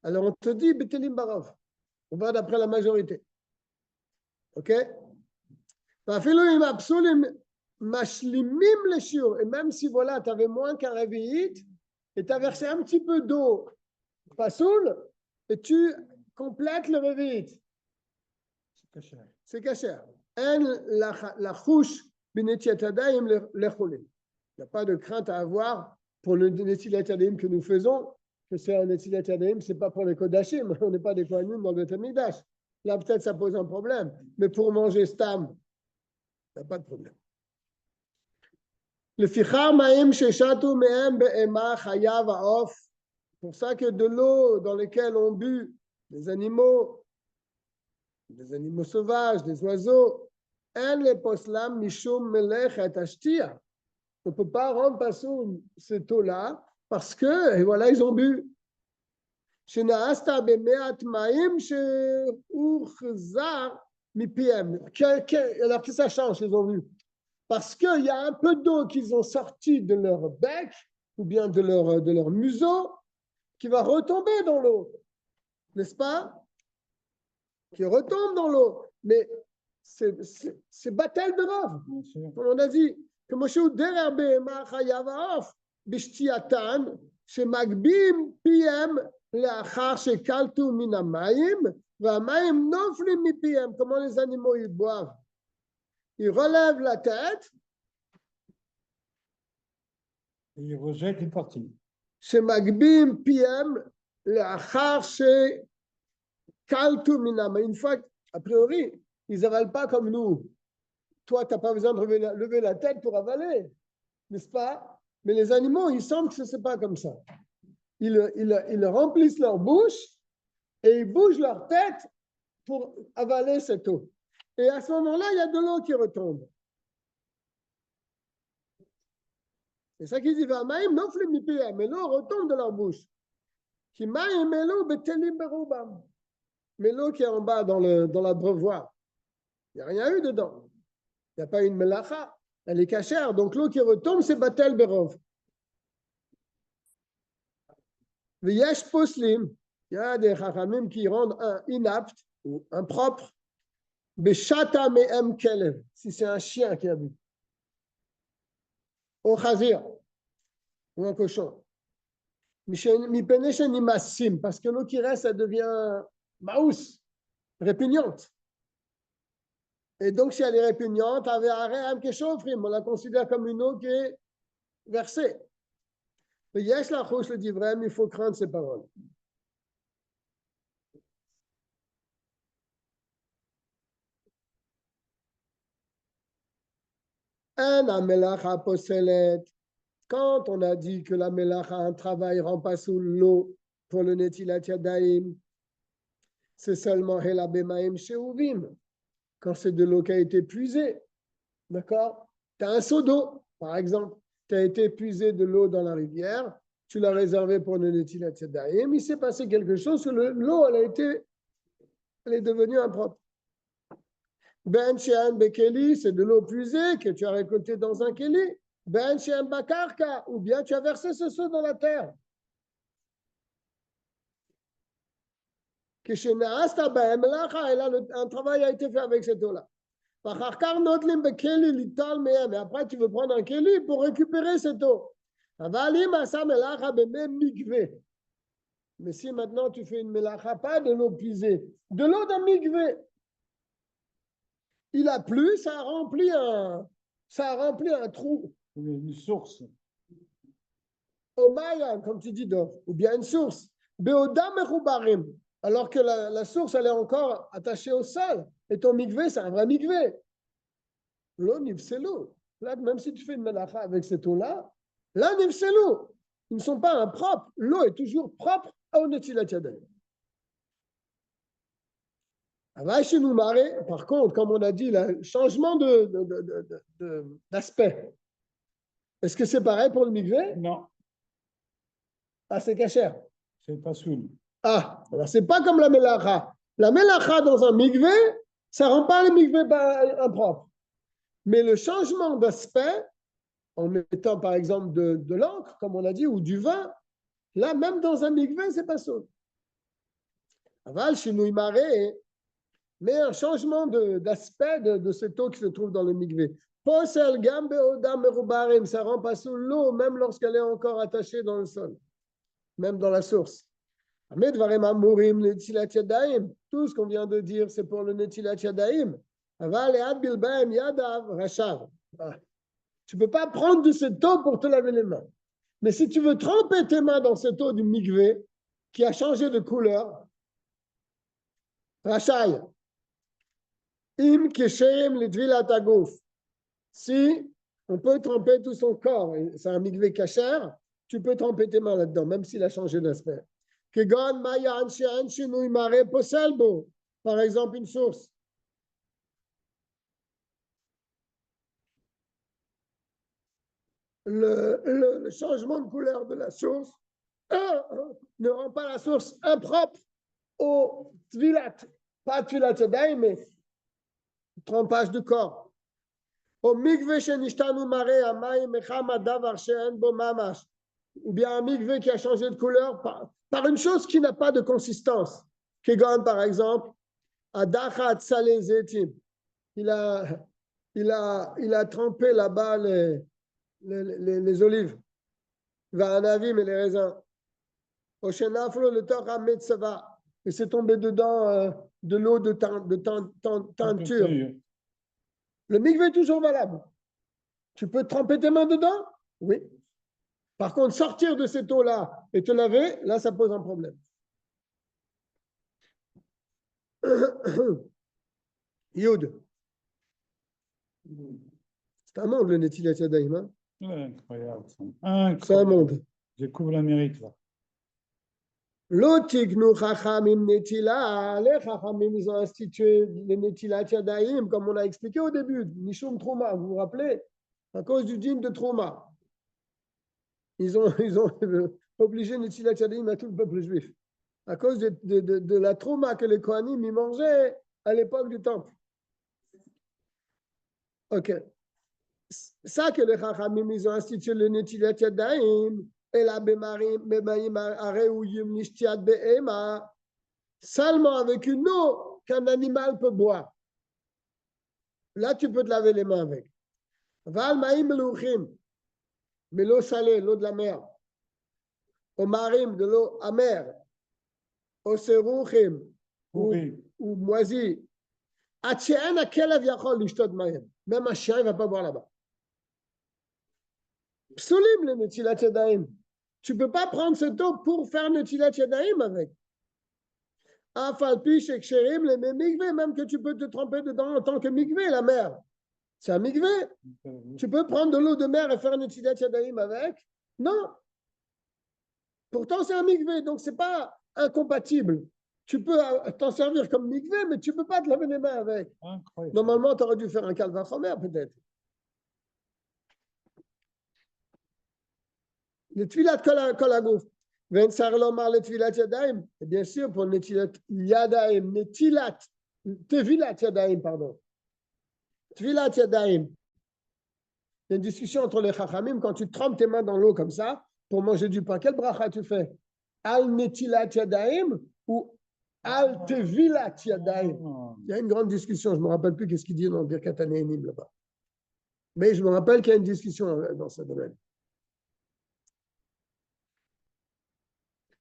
Alors on te dit betelim barov. On va d'après la majorité. Ok? Et même si voilà, tu avais moins qu'un réveillite et tu as versé un petit peu d'eau pasoul et tu complètes le réveillite. C'est cachère. En la chouche binetiat yadayim lecholim. Il n'y a pas de crainte à avoir pour le Netilat Yadayim que nous faisons, que c'est un Netilat Yadayim, ce n'est pas pour les Kodashim, on n'est pas des Kohanim dans le Beit Hamikdash. Là, peut-être ça pose un problème, mais pour manger Stam, il n'y a pas de problème. Le Fichar Maïm Sheshatu Mehem Be'ema Chayav Ha'of, pour ça que de l'eau dans laquelle on bu des animaux sauvages, des oiseaux, En le Poslam Mishum Melech Et Ashtia. On ne peut pas rendre passoul cette eau-là parce que, et voilà, ils ont bu. Alors que ça change, ils ont bu. Parce qu'il y a un peu d'eau qu'ils ont sorti de leur bec ou bien de leur museau qui va retomber dans l'eau. N'est-ce pas? Qui retombe dans l'eau. Mais c'est Batel Berov, comme on a dit. כמו שהוא דרר בהמה חייב העוף בשתייתן שמגבים פיהם לאחר שקלטו מן המים והמים נופלים מפיהם כמו les animaux ils boivent. Ils relèvent la tête et ils rejettent une partie. שמגבים פיהם לאחר שקלטו מן המים. Une fois, a priori, ils n'avalent pas comme nous. Toi, tu n'as pas besoin de lever la tête pour avaler, n'est-ce pas? Mais les animaux, il semble que ce n'est pas comme ça. Ils remplissent leur bouche et ils bougent leur tête pour avaler cette eau. Et à ce moment-là, il y a de l'eau qui retombe. C'est ça qu'il dit, mais l'eau retombe de leur bouche. Mais l'eau qui est en bas dans l'abreuvoir, il n'y a rien eu dedans. Il n'y a pas une melacha, elle est cachère. Donc l'eau qui retombe, c'est Batel Berov. V'yesh poslim, il y a des chachamim qui rendent un inapte ou impropre, beshata me'em kelev, si c'est un chien qui a bu. au chazir, ou un cochon. Parce que l'eau qui reste, elle devient maous, répugnante. Et donc, si elle est répugnante, on la considère comme une eau qui est versée. Mais Yesh la chouche le dit vraiment, il faut craindre ces paroles. Quand on a dit que la melacha, un travail, rend pas sous l'eau pour le netilat yadayim, c'est seulement helabemaim sheuvim, quand c'est de l'eau qui a été puisée. D'accord? Tu as un seau d'eau, par exemple, tu as été puisé de l'eau dans la rivière, tu l'as réservé pour le netilat yadayim, il s'est passé quelque chose, l'eau, elle est devenue impropre. Ben she'an bekeli, c'est de l'eau puisée que tu as récoltée dans un keli. Ben she'an bakarka, ou bien tu as versé ce seau dans la terre. Que chez Naasta ben melacha, et là un travail a été fait avec cette eau-là. Mais après tu veux prendre un keli pour récupérer cette eau. Mais si maintenant tu fais une melacha, pas de l'eau puisée, de l'eau d'un mikvé, il a plu, ça a rempli un trou. Une source. Au Mayan, comme tu dis, ou bien une source. Alors que la source, elle est encore attachée au sol. Et ton mikvé, c'est un vrai mikvé. L'eau, c'est l'eau. Là, même si tu fais une melacha avec cette eau-là, là, c'est l'eau. Ils ne sont pas impropres. L'eau est toujours propre au netilat yadayim. Par contre, comme on a dit, le changement d'aspect. Est-ce que c'est pareil pour le mikvé? Non. Ah, c'est cachère. C'est pas soul. Ah, alors c'est pas comme la melacha. La melacha dans un mikvé, ça rend pas le mikvé impropre. Mais le changement d'aspect, en mettant par exemple de l'encre, comme on a dit, ou du vin, là, même dans un mikvé, c'est pas soul. Aval, chinouï maré, mais un changement d'aspect de cette eau qui se trouve dans le mikvé. Posel gambe odam merubarim, ça rend pas sous l'eau, même lorsqu'elle est encore attachée dans le sol, même dans la source. Tout ce qu'on vient de dire, c'est pour le netilat yadayim. Tu ne peux pas prendre de cette eau pour te laver les mains. Mais si tu veux tremper tes mains dans cette eau du mikvé qui a changé de couleur, rachai. Im keshem lidvilat aguf. Si on peut tremper tout son corps, c'est un mikvé kasher, tu peux tremper tes mains là-dedans, même s'il a changé d'aspect. Kegon mayan she'an shinui mare poselbo. Par exemple, une source. Le changement de couleur de la source ne rend pas la source impropre au tvilat. Pas tvilat yadayim, mais trempage de corps. Au mikvé shenishtanu mare amayim mechama davar she'en bo mamash. Ou bien un mikvé qui a changé de couleur par une chose qui n'a pas de consistance. Kegon, par exemple, adachat salé zetim. Il a trempé là-bas les olives. Varanavim et les raisins. Oshenaflo le torah metzava. Et c'est tombé dedans de l'eau de teinture. Le mikvé est toujours valable. Tu peux tremper tes mains dedans? Oui. Par contre, sortir de cette eau-là et te laver, là, ça pose un problème. Yud. C'est un monde, le netilat yadayim. Hein? Incroyable. C'est un monde. Je découvre l'Amérique, là. L'otignu chachamim netila, les chachamim, ils ont institué le netilat yadayim, comme on a expliqué au début, Nishum Trouma, vous vous rappelez? À cause du dîme de Trouma. Ils ont obligé netilat yadayim à tout le peuple juif. À cause de la Trouma que les Kohanim y mangeaient à l'époque du temple. Ok. Ça que les chachamim, ils ont institué le netilat yadayim, seulement avec une eau qu'un animal peut boire. Là, tu peux te laver les mains avec. mais l'eau salée, l'eau de la mer, au marim, de l'eau amère, au serouchim, ou moisi, même un chien, il ne va pas boire là-bas. Psulim le netilat yadayim. Tu ne peux pas prendre cette eau pour faire netilat yadayim avec. Afalpi sheksherim le mikvé, même que tu peux te tremper dedans en tant que mikvé, la mer. C'est un mikvé. Tu peux prendre de l'eau de mer et faire netilat yadayim avec? Non. Pourtant, c'est un mikvé, donc ce n'est pas incompatible. Tu peux t'en servir comme mikvé, mais tu ne peux pas te laver les mains avec. Incroyable. Normalement, tu aurais dû faire un calva chomer, peut-être. Le tvilat kol hagouf. Vensar lomar le tvilat yadayim. Et bien sûr, pour netilat yadayim, netilat, tevilat yadayim, pardon. Tvilat yadayim. Il y a une discussion entre les chachamim quand tu trempes tes mains dans l'eau comme ça pour manger du pain. Quelle bracha tu fais? Al netilat yadayim ou al tevilat yadayim? Il y a une grande discussion. Je ne me rappelle plus qu'est-ce qu'il dit dans le Birkat HaNe'enim là-bas. Mais je me rappelle qu'il y a une discussion dans ce domaine.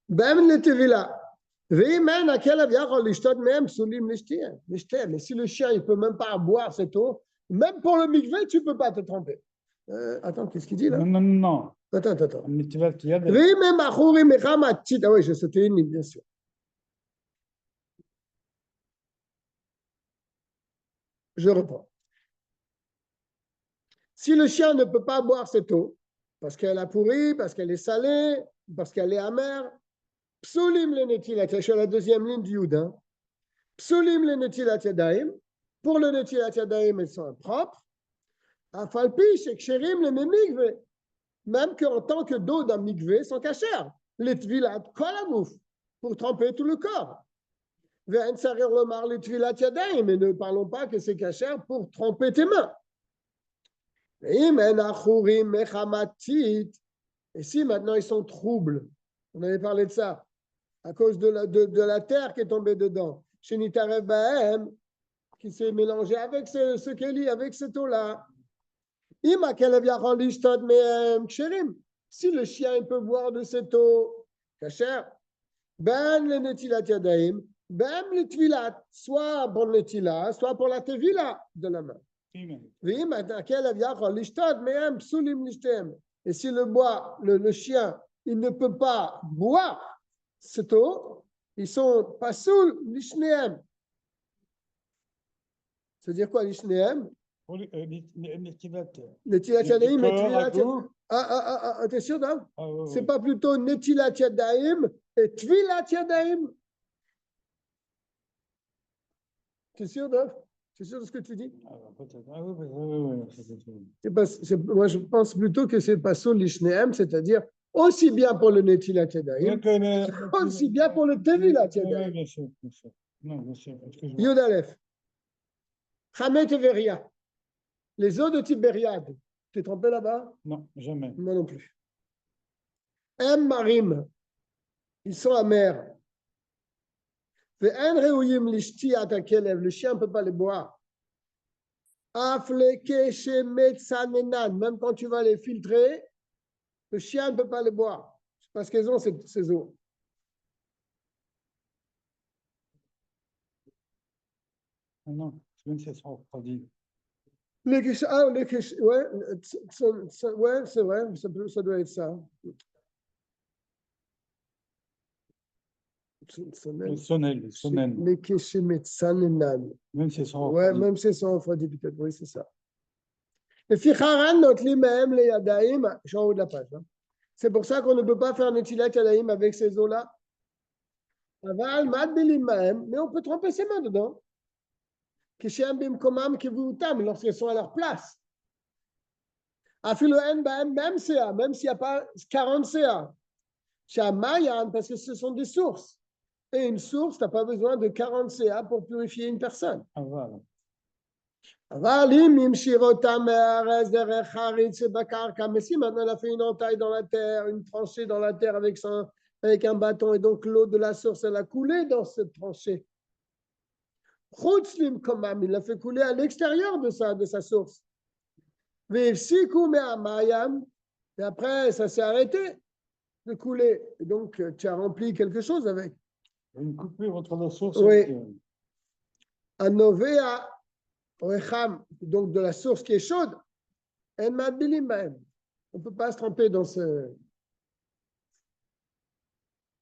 Mais si le chien, il ne peut même pas boire cette eau, même pour le mikvé, tu ne peux pas te tromper. Attends, qu'est-ce qu'il dit là? Non. Attends. Ah oui, j'ai sauté une ligne, bien sûr. Je reprends. Si le chien ne peut pas boire cette eau, parce qu'elle a pourri, parce qu'elle est salée, parce qu'elle est amère, psulim le netilat, je suis à la deuxième ligne du Yudin. Psulim le netilat yadayim. Pour le netilat yadayim, elles sont impropres. Afalpi sheksherim le mikvé. Même qu'en tant que d'eau d'un mikvé, sont cachères. Les tvilat kol hagouf, pour tremper tout le corps. Ve'ensarir lomar le tvilat yadayim, mais ne parlons pas que c'est cachère pour tremper tes mains. Et si maintenant ils sont troubles, on avait parlé de ça, à cause de la terre qui est tombée dedans, Shenitarev Bahem, qui s'est mélangé avec ce Kéli, avec cette eau-là. Si le chien il peut boire de cette eau, cachère, ben le netilat yadayim, ben le tvilat, soit pour le netila, soit pour la tevila de la main. Et si le chien, il ne peut pas boire cette eau, ils sont pas sous l'ishneem. C'est-à-dire quoi l'ishneem? Netilat yadayim et tvilat yadayim. T'es sûr, Dave? C'est pas plutôt netilat yadayim et tvilat yadayim? T'es sûr, Dave? C'est sûr de ce que tu dis? Moi, je pense plutôt que c'est pas sur l'ishneem, c'est-à-dire aussi bien pour le netilat yadayim, aussi bien pour le tevilat yadayim. Bien sûr. Yud Aleph. Hamet et Veria. Les eaux de Tibériade. Tu es trempé là-bas? Non, jamais. Moi non plus. Marim. Ils sont amers. Le chien ne peut pas les boire. Même quand tu vas les filtrer, le chien ne peut pas les boire. Parce qu'elles ont ces eaux. Non, même si elles sont refroidies. Ouais, c'est vrai, ça doit être ça. Le sonnel. Même si elles sont refroidies. Ouais, même si elles sont refroidies, peut-être, oui, c'est ça. Le ficharan, notre limem, les yadaïm, je suis en haut de la page. C'est pour ça qu'on ne peut pas faire un netilat yadaïm avec ces eaux-là. Mais on peut tremper ses mains dedans. Lorsqu'elles sont à leur place. Même s'il n'y a pas 40 CA. Parce que ce sont des sources. Et une source, tu n'as pas besoin de 40 CA pour purifier une personne. Mais si maintenant elle a fait une entaille dans la terre, une tranchée dans la terre avec un bâton, et donc l'eau de la source, elle a coulé dans cette tranchée. Il l'a fait couler à l'extérieur de sa source. Et après, ça s'est arrêté de couler. Et donc, tu as rempli quelque chose avec. Une coupure entre la source Oui. et Anovea Orecham, donc de la source qui est chaude. En Madbilim Bahem. On ne peut pas se tromper dans ce.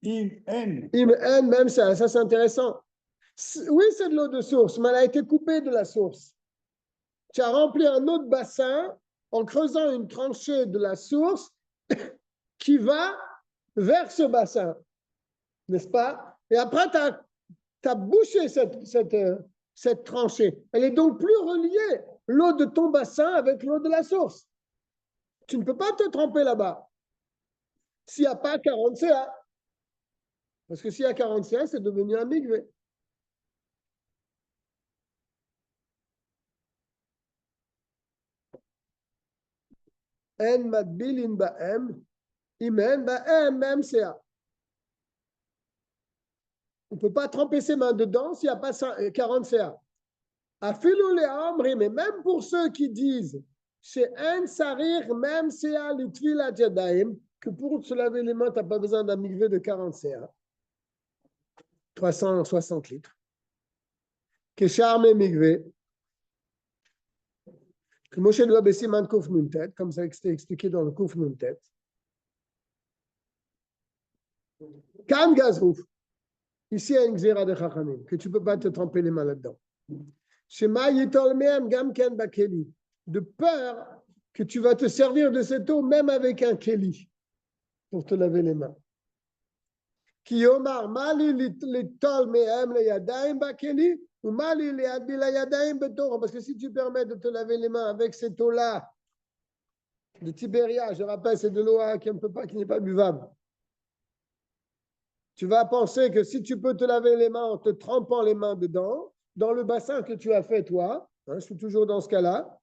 Im, Même ça c'est intéressant. Oui, c'est de l'eau de source, mais elle a été coupée de la source. Tu as rempli un autre bassin en creusant une tranchée de la source qui va vers ce bassin, n'est-ce pas? Et après, tu as bouché cette tranchée. Elle est donc plus reliée, l'eau de ton bassin avec l'eau de la source. Tu ne peux pas te tremper là-bas s'il n'y a pas 40 CA. Parce que s'il y a 40 CA, c'est devenu un mikvé. En madbilin ba'em, imen ba'em, même CA. On ne peut pas tremper ses mains dedans s'il n'y a pas 40 CA. Afilou les amri, mais même pour ceux qui disent chez un sarir, même CA, l'utvilat yadaim, que pour se laver les mains, tu n'as pas besoin d'un mikvé de 40 CA. 360 litres. Que charme mikvé. Que Moshe doit baisser man kouf nuntet, comme ça c'était expliqué dans le kouf nuntet. Kan gazrouf. Ici, il y a une xéra de chachamim, que tu ne peux pas te tremper les mains là-dedans. Shema yitol me'em gam ken bakeli. De peur que tu vas te servir de cette eau même avec un keli pour te laver les mains. Ki yomar mali litol me'em le yadayim bakeli ou mali le adbi la yadayim betoro. Parce que si tu permets de te laver les mains avec cette eau-là de Tibéria, je rappelle, c'est de l'eau qui n'est pas buvable. Tu vas penser que si tu peux te laver les mains en te trempant les mains dedans, dans le bassin que tu as fait toi, hein, je suis toujours dans ce cas-là,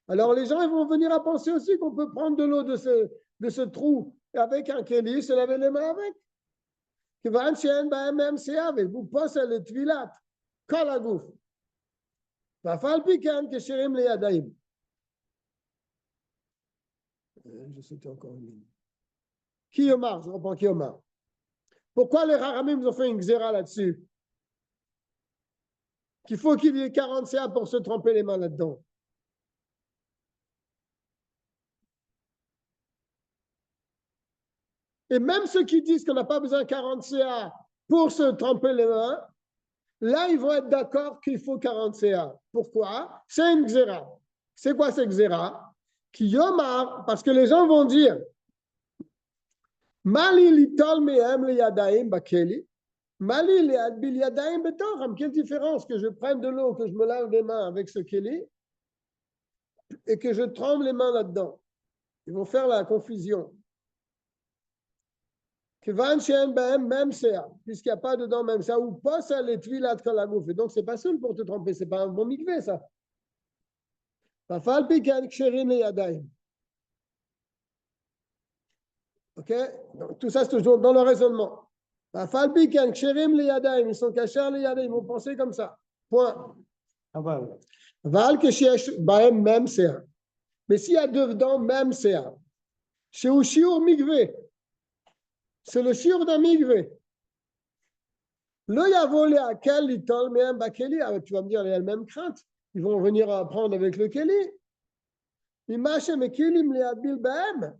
alors les gens ils vont venir à penser aussi qu'on peut prendre de l'eau de ce trou avec un kéli, se laver les mains avec. Vous pensez le tvilat, kalagouf. Je sautais encore une ligne. Kiyomar, je reprends Kiyomar. Pourquoi les Rahamim ont fait une xéra là-dessus? Qu'il faut qu'il y ait 40 CA pour se tremper les mains là-dedans. Et même ceux qui disent qu'on n'a pas besoin de 40 CA pour se tremper les mains, là, ils vont être d'accord qu'il faut 40 CA. Pourquoi? C'est une xéra. C'est quoi cette xéra? Qui yomar, parce que les gens vont dire Mali litol mehem le yadaim bakeli. Mali le adbil yadaim betoram. Quelle différence que je prenne de l'eau, que je me lave les mains avec ce keli et que je trempe les mains là-dedans. Ils vont faire la confusion. Kevan shen bahem même CA, puisqu'il n'y a pas dedans même ça, ou pas ça les tvilat kalagouf. Et donc, c'est pas seul pour te tromper, c'est pas un bon mikvé, ça. Fafal pikan ksherin le yadaim. Ok? Donc, tout ça, c'est toujours dans le raisonnement. Falpi kan ksherim le yadaim, ils sont cachés les yadaim, ils vont penser comme ça. Point. Val que shesh baem même CA. Mais s'il y a dedans même CA, chez ou shiur migvé, c'est le shiur d'un migvé. Le yavole à quel litol mehem bakeli, tu vas me dire, il y a la même crainte. Ils vont venir apprendre avec le keli. Imache me kelim le abil baem.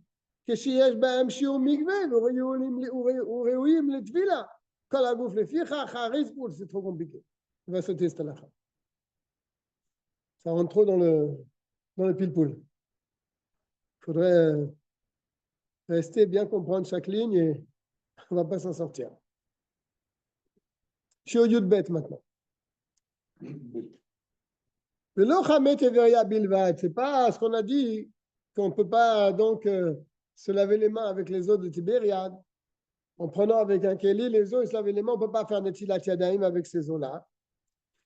כשיש בהם שיעור מקווה וראויים לטבילה. כל הגוף לפיכך הריספול, c'est trop compliqué. On va sauter cette halakha. Ça rentre trop dans le pile-poule. Il faudrait rester bien comprendre chaque ligne et on ne va pas s'en sortir. Je suis au Yud-Bet maintenant. Le lochamet everia bilvad, c'est pas ce qu'on a dit qu'on ne peut pas donc se laver les mains avec les eaux de Tibériade, en prenant avec un kéli les eaux et se laver les mains, on ne peut pas faire Netilat Yadayim avec ces eaux-là.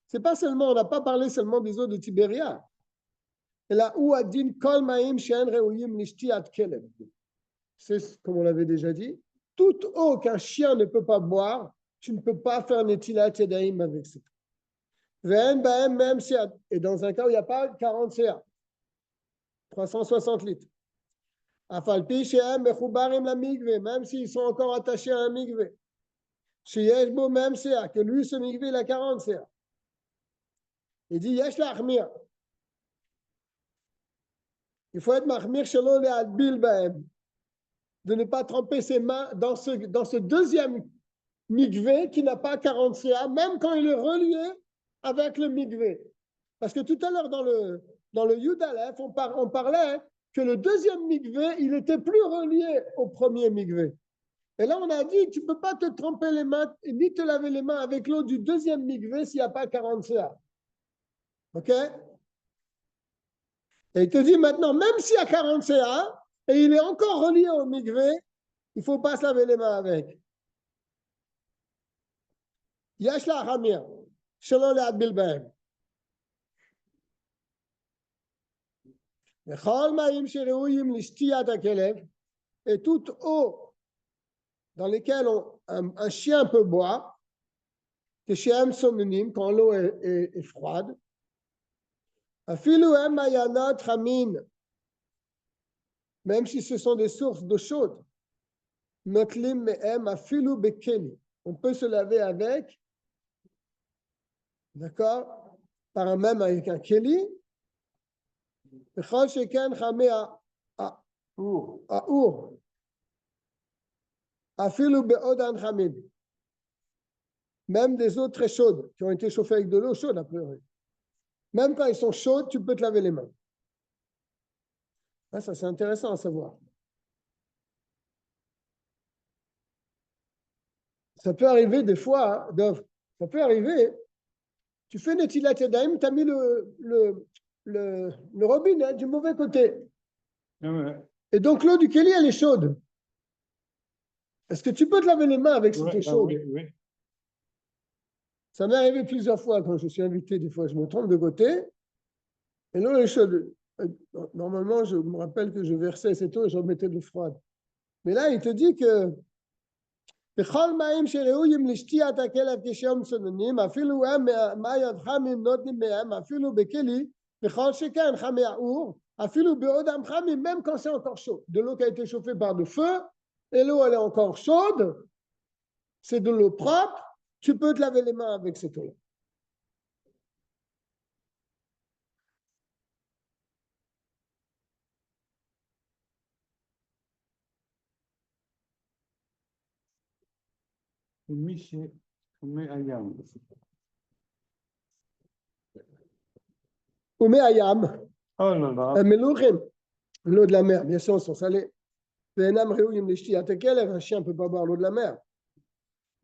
C'est pas seulement, on n'a pas parlé seulement des eaux de Tibériade. Et là où adin kol ma'im she'en re'uyim lishtiat keleb. C'est comme on l'avait déjà dit, toute eau qu'un chien ne peut pas boire, tu ne peux pas faire Netilat Yadayim avec ça. Ve'en ba'em même CA. Et dans un cas où il n'y a pas 40 CA, 360 litres. Afalpi shehem mechubarim la mikve, même s'ils sont encore attachés à un mikve. Sheyesh bo même sea, que lui, ce mikve, il a 40 sea. Il dit, yesh lachmir. Il faut être mahmir shelo le'adbil bahem, de ne pas tremper ses mains dans ce deuxième mikvé qui n'a pas 40 CA, même quand il est relié avec le mikvé. Parce que tout à l'heure, dans le Yud Aleph, on parlait que le deuxième mikvé, il était plus relié au premier mikvé. Et là, on a dit, tu ne peux pas te tremper les mains, ni te laver les mains avec l'eau du deuxième mikvé s'il n'y a pas 40 CA. OK? Et il te dit maintenant, même s'il y a 40 CA, et il est encore relié au mikvé, il ne faut pas se laver les mains avec. Yash la hamir, shelo le'adbil bahem. V'chol ma'im shereuyim lishtiyat hakelev, et toute eau dans lesquelles un chien peut boire, que shem somenim, quand l'eau est froide, afilu hem mayanot chamin, même si ce sont des sources d'eau chaude, notlim mehem afilu bekeli, on peut se laver avec, d'accord, même avec un keli, bechol sheken chamé aour, afilu beodan chamin, même des eaux très chaudes qui ont été chauffées avec de l'eau chaude a priori. Même quand ils sont chaudes, tu peux te laver les mains. Ah, ça, c'est intéressant à savoir. Ça peut arriver des fois, ça peut arriver, tu fais Netilat Yadayim, tu as mis le robinet du mauvais côté. Et donc l'eau du Kéli, elle est chaude. Est-ce que tu peux te laver les mains avec cette eau chaude? Oui. Ça m'est arrivé plusieurs fois quand je suis invité, des fois je me trompe de côté, et l'eau est chaude. Normalement, je me rappelle que je versais cette eau et je remettais de l'eau froide. Mais là, il te dit que בכל מים שראויים לשתיית הכלב כשהם צוננים, אפילו הם מים חמים נותנים מהם, אפילו בכלי, בכל שכן חמי האור, אפילו בעודם חמים, même quand c'est encore chaud. De l'eau qui a été chauffée par le feu, et l'eau elle est encore chaude, c'est de l'eau propre, tu peux te laver les mains avec cette eau-là. Oumé ayam, Oh là là. melouchim, l'eau de la mer, bien sûr, sont salés. Venam reouyim l'ishtiat hakelev, un chien ne peut pas boire l'eau de la mer.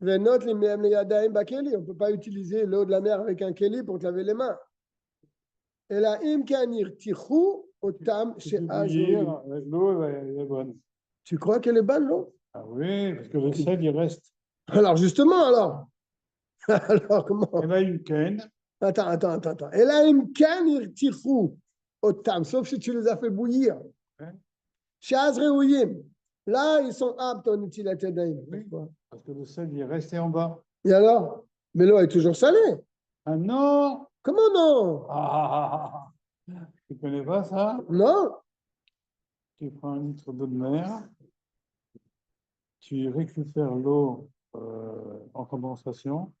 Venot li mehem leyadayim bakeli, on ne peut pas utiliser l'eau de la mer avec un keli pour te laver les mains. Et là, im kanir tichou otam chez L'eau est bonne. Tu crois qu'elle est bonne, l'eau? Ah oui, parce que le sel, il reste. Alors, justement, alors. Alors, comment? Elle a une canne. Attends. Et là, im kanir tichou otam, sauf si tu les as fait bouillir. Chez Azreouyim. Là, ils sont aptes en utilisation d'Aïm. Parce que le sel, il est resté en bas. Et alors? Mais l'eau est toujours salée. Ah non! Comment non? Tu ne connais pas ça? Non. Tu prends un litre d'eau de mer, tu récupères l'eau en condensation.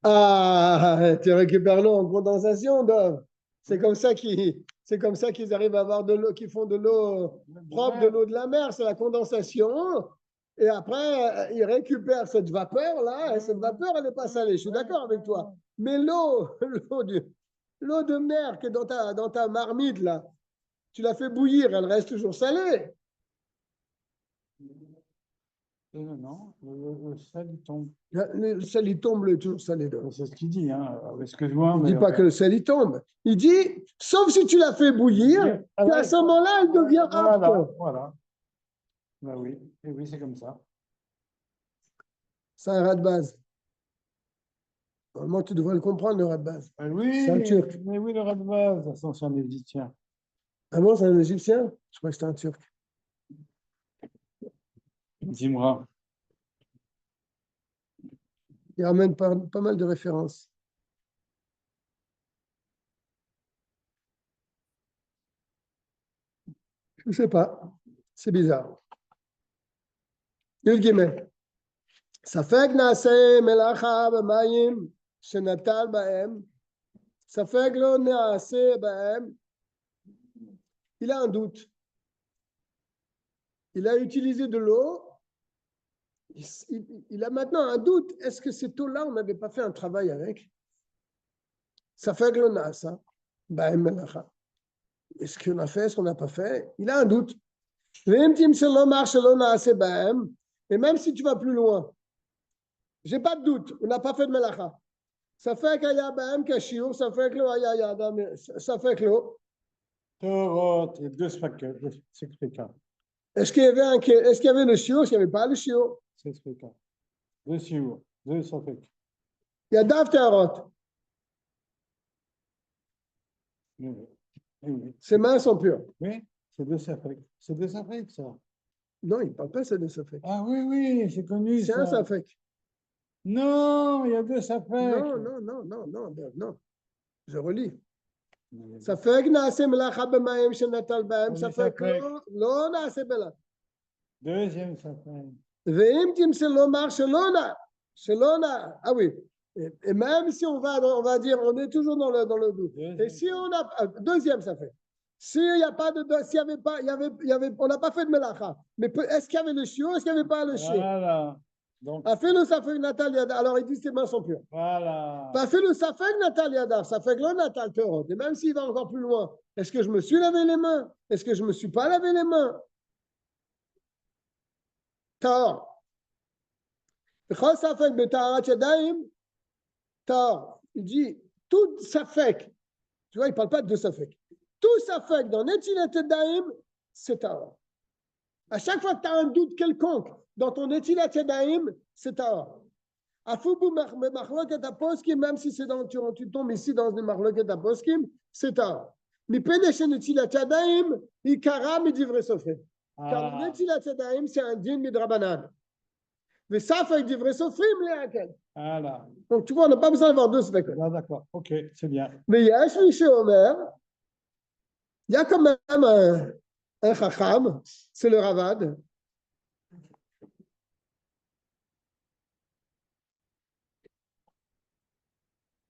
Ah, tu récupères l'eau en condensation, Dov. C'est comme ça qu'ils arrivent à avoir de l'eau, qu'ils font de l'eau propre, de l'eau de la mer, c'est la condensation. Et après, ils récupèrent cette vapeur-là, et cette vapeur, elle n'est pas salée. Je suis d'accord avec toi. Mais l'eau de mer qui est dans ta marmite, là, tu l'as fait bouillir, elle reste toujours salée. Non, le sel, il tombe. Le sel, il tombe, il est toujours salé. C'est ce qu'il dit, hein. Excuse-moi. Il ne dit pas que le sel, il tombe. Il dit, sauf si tu l'as fait bouillir, puis à ce moment-là, elle devient apte. Voilà. Ben oui, et oui, c'est comme ça. C'est un rat de base. Normalement, tu devrais le comprendre, le rat de base. Ben oui, c'est un Turc. Mais oui, le rat de base, c'est un Égyptien. Ah bon, c'est un Égyptien? Je crois que c'est un Turc. Dis-moi. Il ramène pas mal de références. Je ne sais pas. C'est bizarre. י"ג. ספק נעשה מלאכה במים שנטל בהם, ספק לא נעשה בהם. Il a un doute. Il a utilisé de l'eau. Il a maintenant un doute. Est-ce que cette eau-là, on n'avait pas fait un travail avec? ספק לא נעשה בהם מלאכה. Est-ce qu'on a fait, est-ce qu'on n'a pas fait? Il a un doute. ואם תמצא לומר שלא נעשה בהם, et même si tu vas plus loin, j'ai pas de doute, on n'a pas fait de melacha. Ça fait qu'il y a bam kashiur, ça fait que l'eau y a yadam, ça fait que l'eau. Torot, et deux secrétaires. Est-ce qu'il y avait est-ce qu'il y avait le shiur, est-ce qu'il n'y avait pas le shiur? C'est secrétaire. Deux shiur, deux safek. Il y a dav tarot. Oui. Ses mains sont pures. Oui, c'est deux safek. C'est deux safek, ça. Non, il ne parle pas, c'est deux safek. Ah oui, c'est connu. C'est ça. un safek. Non, il y a deux safek. Non. Je relis. ספק נעשה מלאכה במים שנטל בהם, ספק לא נעשה מלאכה. Deuxième safek. ואם תמצא לומר שלא נע, ah oui, et même si on va dire, on est toujours dans le doute. Et si on a, deuxième safek, s'il n'y a pas de, s'il y avait pas, on n'a pas fait de melacha, mais est-ce qu'il y avait le chiot, est-ce qu'il n'y avait pas le chiot? Voilà. Donc, Afinu safek natal yadav. Alors il dit ses mains sont pures. voilà. Afinu safek natal yadav, safek lo natal torot. Et même s'il va encore plus loin, est-ce que je me suis lavé les mains? Est-ce que je me suis pas lavé les mains? Tor. Bechol safek betaharat yadayim. Tor. Il dit tout safek. Tu vois, il ne parle pas de safek. Tout safek dans netilat yadayim, c'est tor. À chaque fois que tu as un doute quelconque dans ton netilat yadayim, c'est tahor. Afoubu machloket aposkim, même si c'est dans, tu tombes ici dans une machloket aposkim, c'est tahor. Mais pénéche netilat yadayim, ikara midivre sofrim. Car le netilat yadayim, c'est un din midrabanan. Mais ça fait divre sofrim, léakel. Voilà. Donc tu vois, on n'a pas besoin d'avoir deux safek. Ah, d'accord, ok, c'est bien. Mais yesh mi sheomer, il y a quand même un chacham, c'est le Ravad,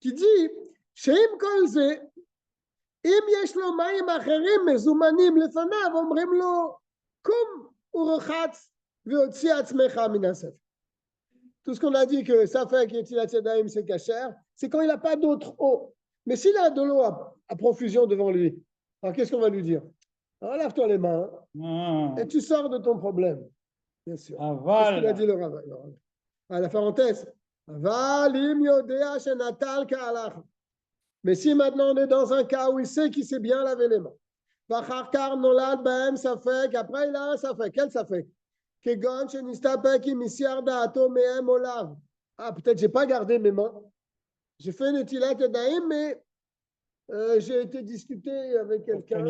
qui dit, שאם כל זה, אם יש לו מים אחרים מזומנים לפניו, אומרים לו, קום ורחץ והוציא עצמך מן הספר. Tout ce qu'on a dit que ça fait que Netilat Yadayim c'est cachère, c'est quand il n'a pas d'autre eau. Mais s'il a de l'eau à profusion devant lui, alors qu'est-ce qu'on va lui dire? Alors lave-toi les mains et tu sors de ton problème. Bien sûr. Aval. Qu'est-ce qu'il a dit le Rav? À la parenthèse. Aval im yodea shenatal ka'alach. Mais si maintenant on est dans un cas où il sait qu'il s'est bien lavé les mains, v'acharkar nolad b'hem safek, après il a un safek. Quel safek? Kegon shenistapek im isiar da'ato mehem olav. Ah, peut-être j'ai pas gardé mes mains. J'ai fait Netilat Yadayim, mais j'ai été discuter avec quelqu'un.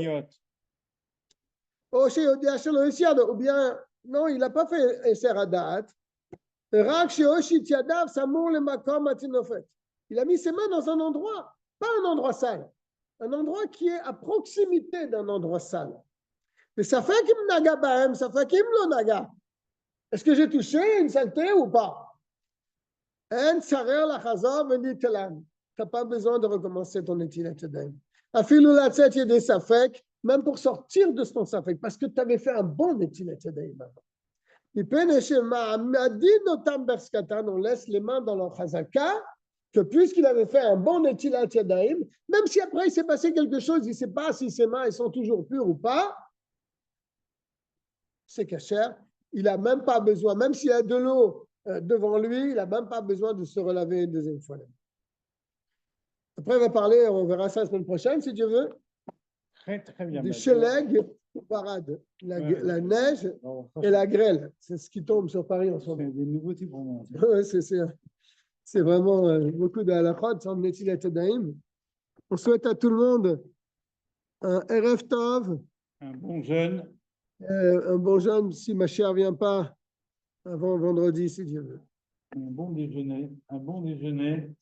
Ou bien, non, il n'a pas fait Eser Hadat. Il a mis ses mains dans un endroit, pas un endroit sale, un endroit qui est à proximité d'un endroit sale. Mais ça fait qu'il me naga bahem, ça fait qu'il me le naga. Est-ce que j'ai touché une saleté ou pas? Tu n'as pas besoin de recommencer ton Netilat Yadayim. Afilou latzet yedei safek, même pour sortir de ton safek, parce que tu avais fait un bon Netilat Yadayim avant. On laisse les mains dans leur chazaka, que puisqu'il avait fait un bon Netilat Yadayim, même si après il s'est passé quelque chose, il ne sait pas si ses mains elles sont toujours pures ou pas, c'est cachère. Il n'a même pas besoin, même s'il y a de l'eau devant lui, il n'a même pas besoin de se relaver une deuxième fois. Après, on va parler, on verra ça la semaine prochaine, si Dieu veut. Très bien. Du sheleg ou parade, la neige et la grêle. C'est ce qui tombe sur Paris en ce moment. C'est des nouveautés pour moi. Ouais, c'est vraiment beaucoup de halachot, sans Netilat Yadayim. On souhaite à tout le monde un Erev Tov. Un bon jeûne. Un bon jeûne, si ma chère ne vient pas avant vendredi, si Dieu veut. Un bon déjeuner. Un bon déjeuner.